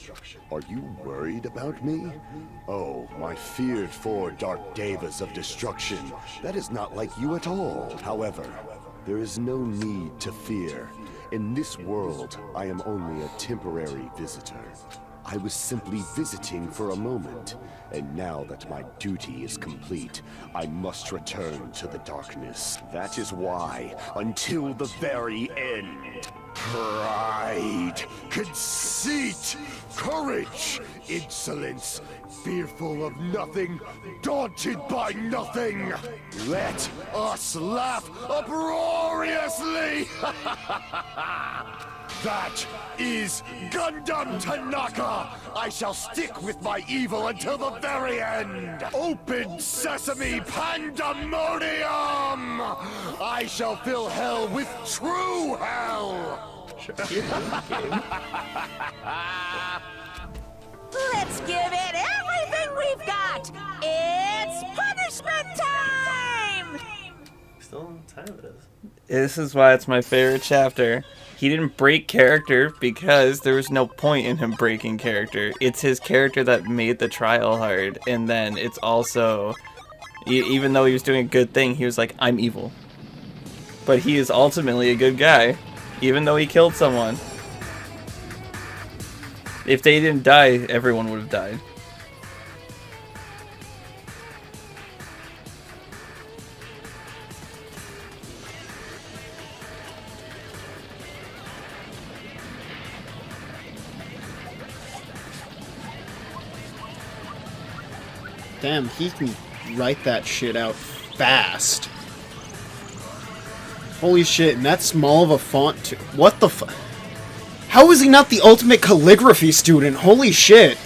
Are you worried about me? Oh, my feared four dark devas of destruction. That is not like you at all. However, there is no need to fear. In this world, I am only a temporary visitor. I was simply visiting for a moment, and now that my duty is complete, I must return to the darkness. That is why, until the very end, pride, conceit, courage, insolence, fearful of nothing, daunted by nothing. Let us laugh uproariously! That is Gundam Tanaka! I shall stick with my evil until the very end! Open sesame pandemonium! I shall fill hell with true hell! Let's give it everything we've got! It's punishment time! Still on time it is. This is why it's my favorite chapter. He didn't break character because there was no point in him breaking character. It's his character that made the trial hard, and then it's also, even though he was doing a good thing, he was like, I'm evil. But he is ultimately a good guy, even though he killed someone. If they didn't die, everyone would have died. Damn, he can write that shit out fast. Holy shit, and that small of a font too. What the fu- How is he not the ultimate calligraphy student? Holy shit.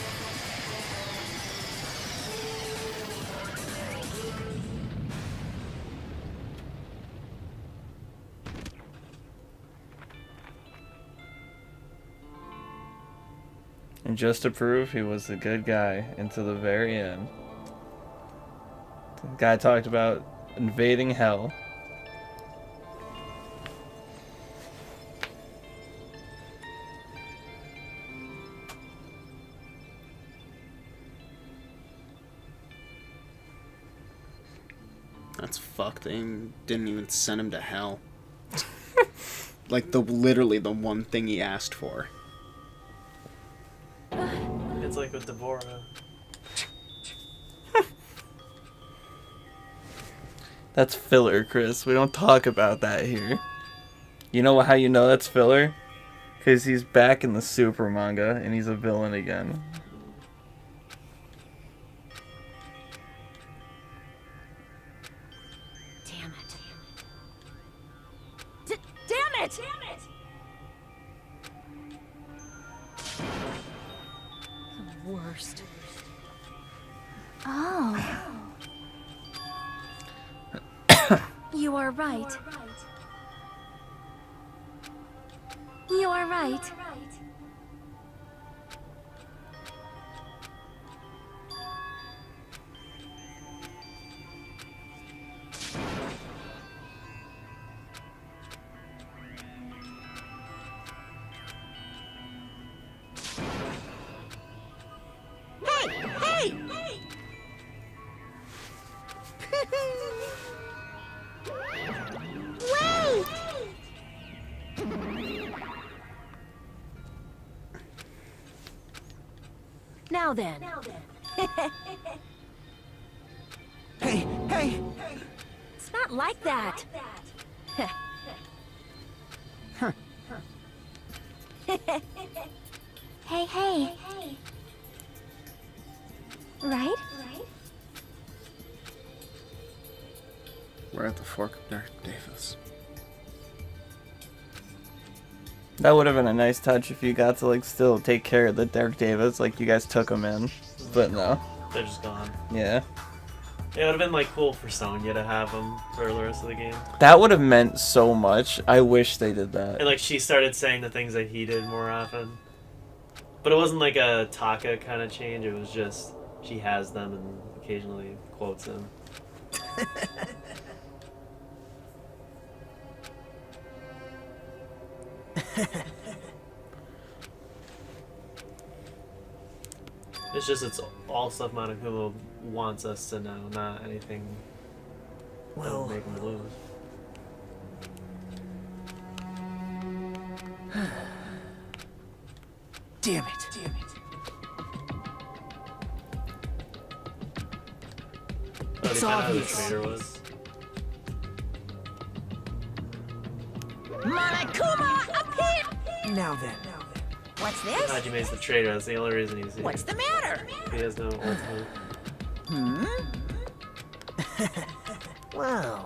And just to prove he was a good guy until the very end. The guy talked about invading hell. That's fucked. They didn't even send him to hell. Like, literally the one thing he asked for. It's like with Deborah. That's filler, Chris. We don't talk about that here. You know how you know that's filler? Because he's back in the Super manga, and he's a villain again. Damn it. Damn it! The worst. Oh. You are right. You are right. Hey! Wait! Now then. Hey! It's not like that. Hey. Right? We're at the fork of Dark Davis. That would have been a nice touch if you got to, like, still take care of the Dark Davis, like you guys took him in. But no. They're just gone. Yeah. It would have been, like, cool for Sonya to have them for the rest of the game. That would have meant so much. I wish they did that. And, like, she started saying the things that he did more often. But it wasn't like a Taka kind of change. It was just she has them and occasionally quotes them. It's just it's all stuff Monokuma wants us to know, not anything that would make him lose. Damn it. It's obvious. The traitor was. Monokuma, up here! Now then. What's this? Hajime's the traitor. That's the only reason he's here. What's the matter? He has no ultimate. Well.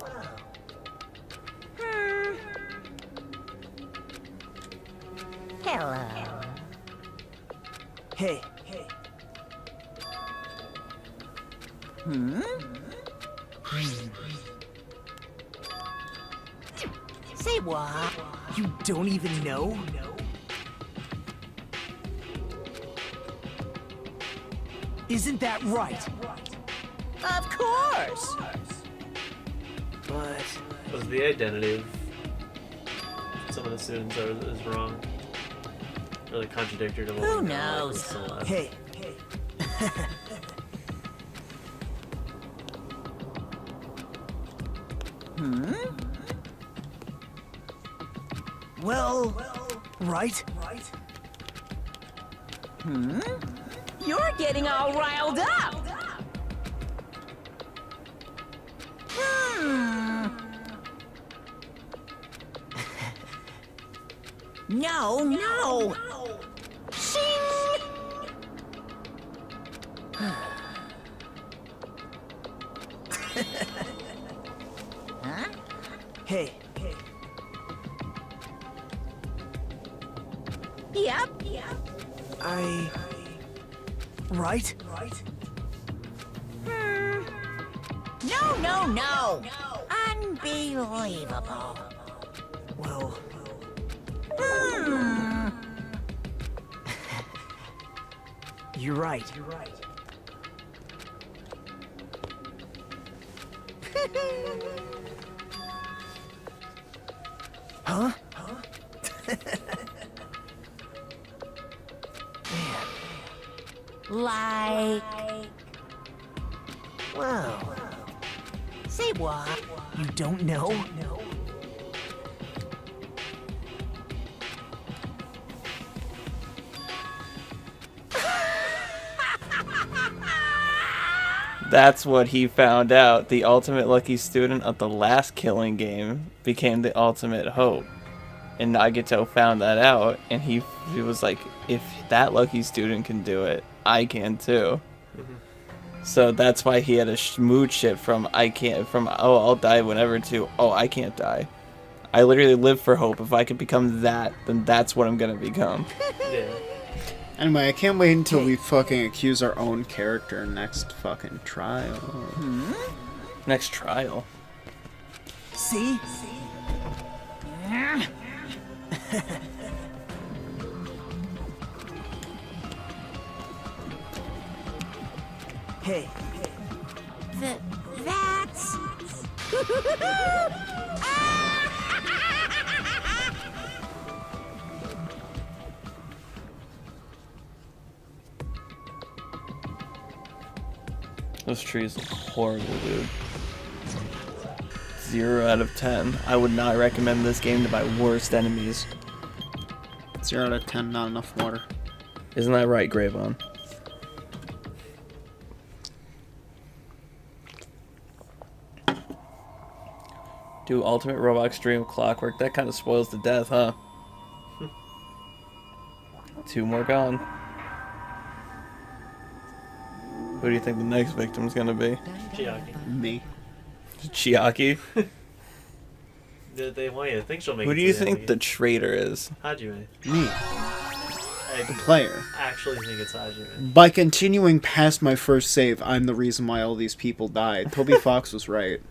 Hello. Hey. Say what? You don't even know? Isn't that right? Of course. But Was the identity of some of the students is wrong? Really contradictory to what Who we know, like, knows? with Celeste. hey. Well, right? You're getting all riled up. No. Shing! Huh? Hey. Yep. Right? No. Unbelievable. Well, you're right. Huh? Like, Well. say what? You don't know? That's what he found out. The ultimate lucky student of the last killing game became the ultimate hope. And Nagato found that out, and he was like, if that lucky student can do it, I can too. So that's why he had a mood shift from I'll die whenever to I can't die. I literally live for hope. If I can become that, then that's what I'm gonna become. Yeah. Anyway, I can't wait until we fucking accuse our own character next fucking trial. Next trial. See? Hey. That's... Those trees look horrible, dude. 0 out of 10. I would not recommend this game to my worst enemies. 0 out of 10, not enough water. Isn't that right, Gravon? Do Ultimate Roblox Dream Clockwork. That kind of spoils the death, huh? 2 more gone. Who do you think the next victim's gonna be? Chiaki. Me. Chiaki? They want you to think she'll make Who it do to you the end think of the traitor is? Hajime. Me. I The player. actually think it's Hajime. By continuing past my first save, I'm the reason why all these people died. Toby Fox was right.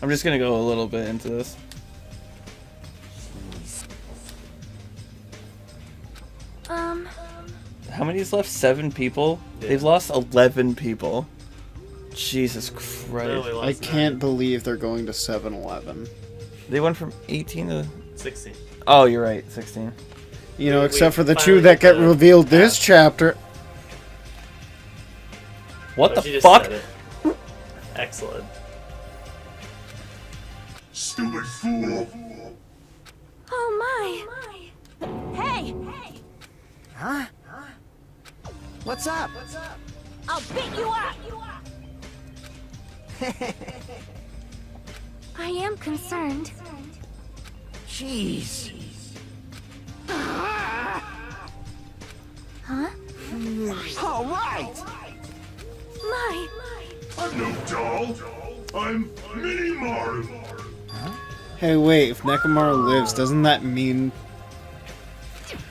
I'm just gonna go a little bit into this. How many's left? 7 people? Yeah. They've lost 11 people. Jesus Christ. I can't believe they're going to 7-Eleven. They went from 18 to... 16. Oh, you're right. 16. You know, We except for the finally 2 that get get the revealed this chapter. What Oh, the she just fuck? said it. Excellent. Stupid fool! Oh my! Hey! Huh? What's up? I'll beat you up! I am concerned. Jeez. Huh? All right! My! I'm no doll. I'm Mini Maru. Hey, wait, if Nekomaru lives, doesn't that mean...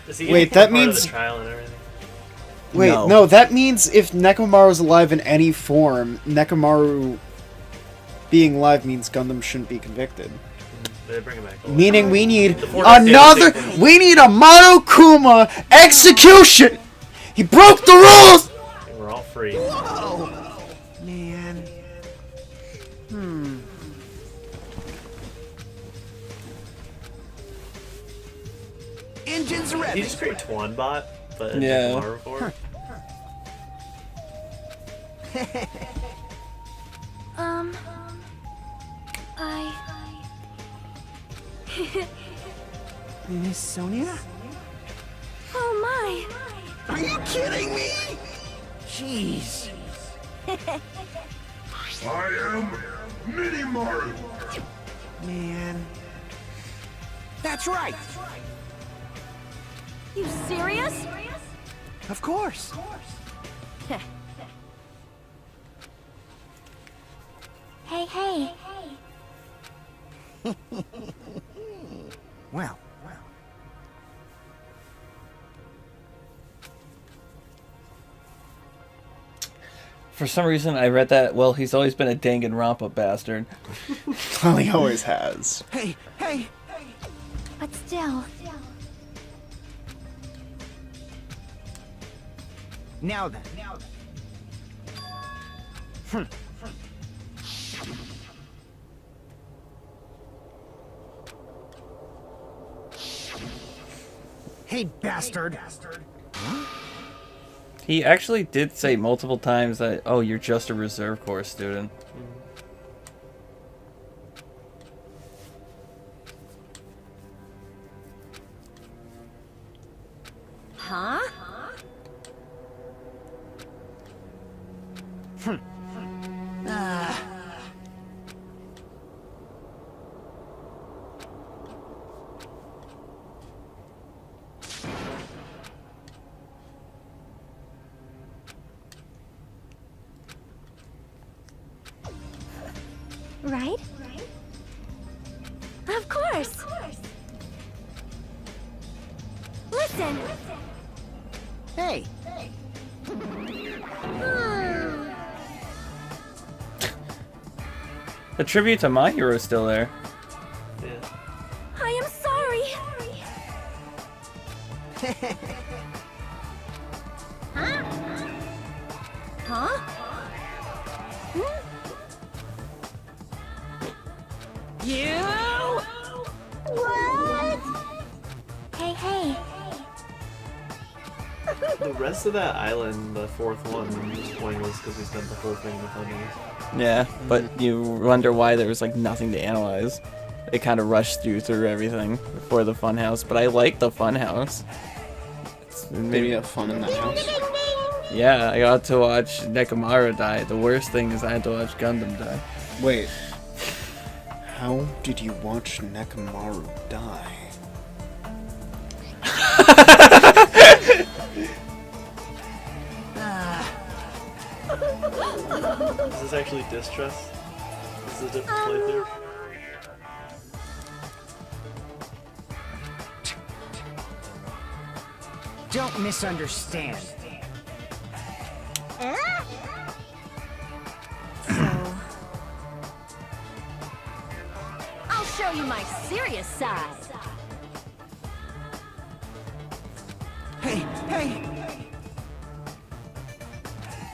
Is he Wait, gonna that be part of means... the trial and everything? Wait, no, that means if Nekomaru's alive in any form, Nekomaru being alive means Gundam shouldn't be convicted. They bring him back. Meaning we need The Fortnite another... State We need a Monokuma execution! He broke the rules! We're all free. Whoa! Man. Engines He ready. just create Twanbot, but in Yeah. Maru form. Miss Sonia? Oh my! Are you kidding me? Jeez. I am Mini Maru. Man. That's right. You serious? Of course. Hey, hey. Well. For some reason, I read that, well, he's always been a Danganronpa bastard. Well, he always has. Hey, hey. But still. Now then. Hey, bastard. He actually did say multiple times that, oh, you're just a reserve corps student. Huh? Right? Of course! Listen! Hey. The tribute to My Hero is still there. Yeah. I am sorry! Huh? You? What? Hey, hey. The rest of that island, the fourth one, was pointless because we spent the whole thing in the Thunders. Yeah, but you wonder why there was like nothing to analyze. They kind of rushed you through everything before the funhouse, but I like the funhouse. Maybe have fun in that house. Yeah, I got to watch Nekomaru die. The worst thing is I had to watch Gundam die. Wait. How did you watch Nekomaru die? Is this actually distrust? Is this a different playthrough? Don't misunderstand. I'll show you my serious side. Hey, hey.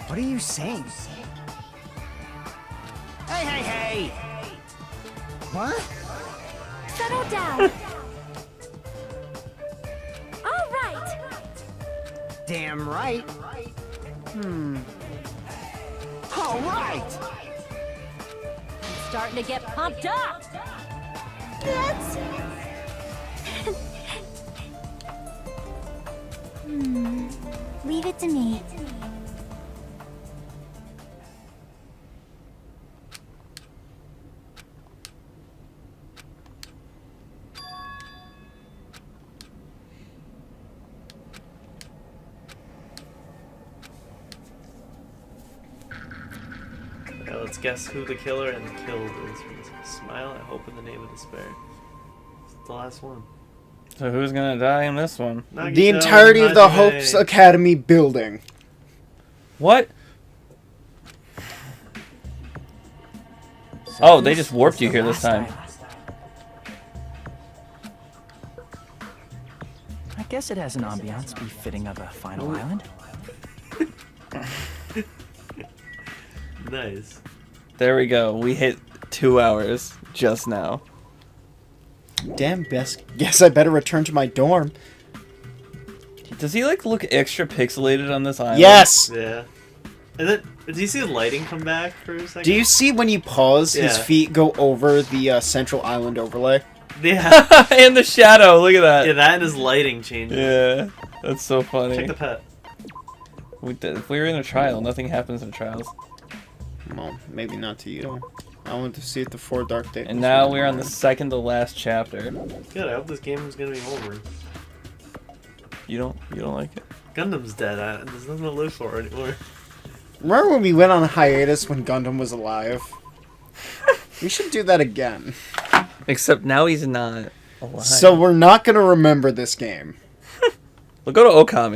What are you saying? Hey, hey, hey! What? Settle down! All right! Damn right. All right. I'm starting to get pumped up. That's... Leave it to me. Okay, let's guess who the killer and the killed is. Smile at hope in the name of despair. It's the last one. So who's gonna die in this one? The entirety of the Hopes Academy building. What? Oh, they just warped you here this time. I guess it has an ambiance befitting of a final island. Nice. There we go. We hit 2 hours just now. Damn, guess I better return to my dorm. Does he like look extra pixelated on this island? Yes! Yeah. And then, do you see the lighting come back for a second? Do you see when you pause, his Yeah. feet go over the central island overlay? Yeah. And the shadow, look at that. Yeah, that and his lighting changes. Yeah, that's so funny. Check the pet. If we were in a trial, nothing happens in trials. Well, maybe not to you. I want to see if the 4 Dark Days. And now we're on the second to last chapter. Good, I hope this game is gonna be over. You don't like it? Gundam's dead. There's nothing to live for anymore. Remember when we went on a hiatus when Gundam was alive? We should do that again. Except now he's not alive. So we're not going to remember this game. We'll go to Okami.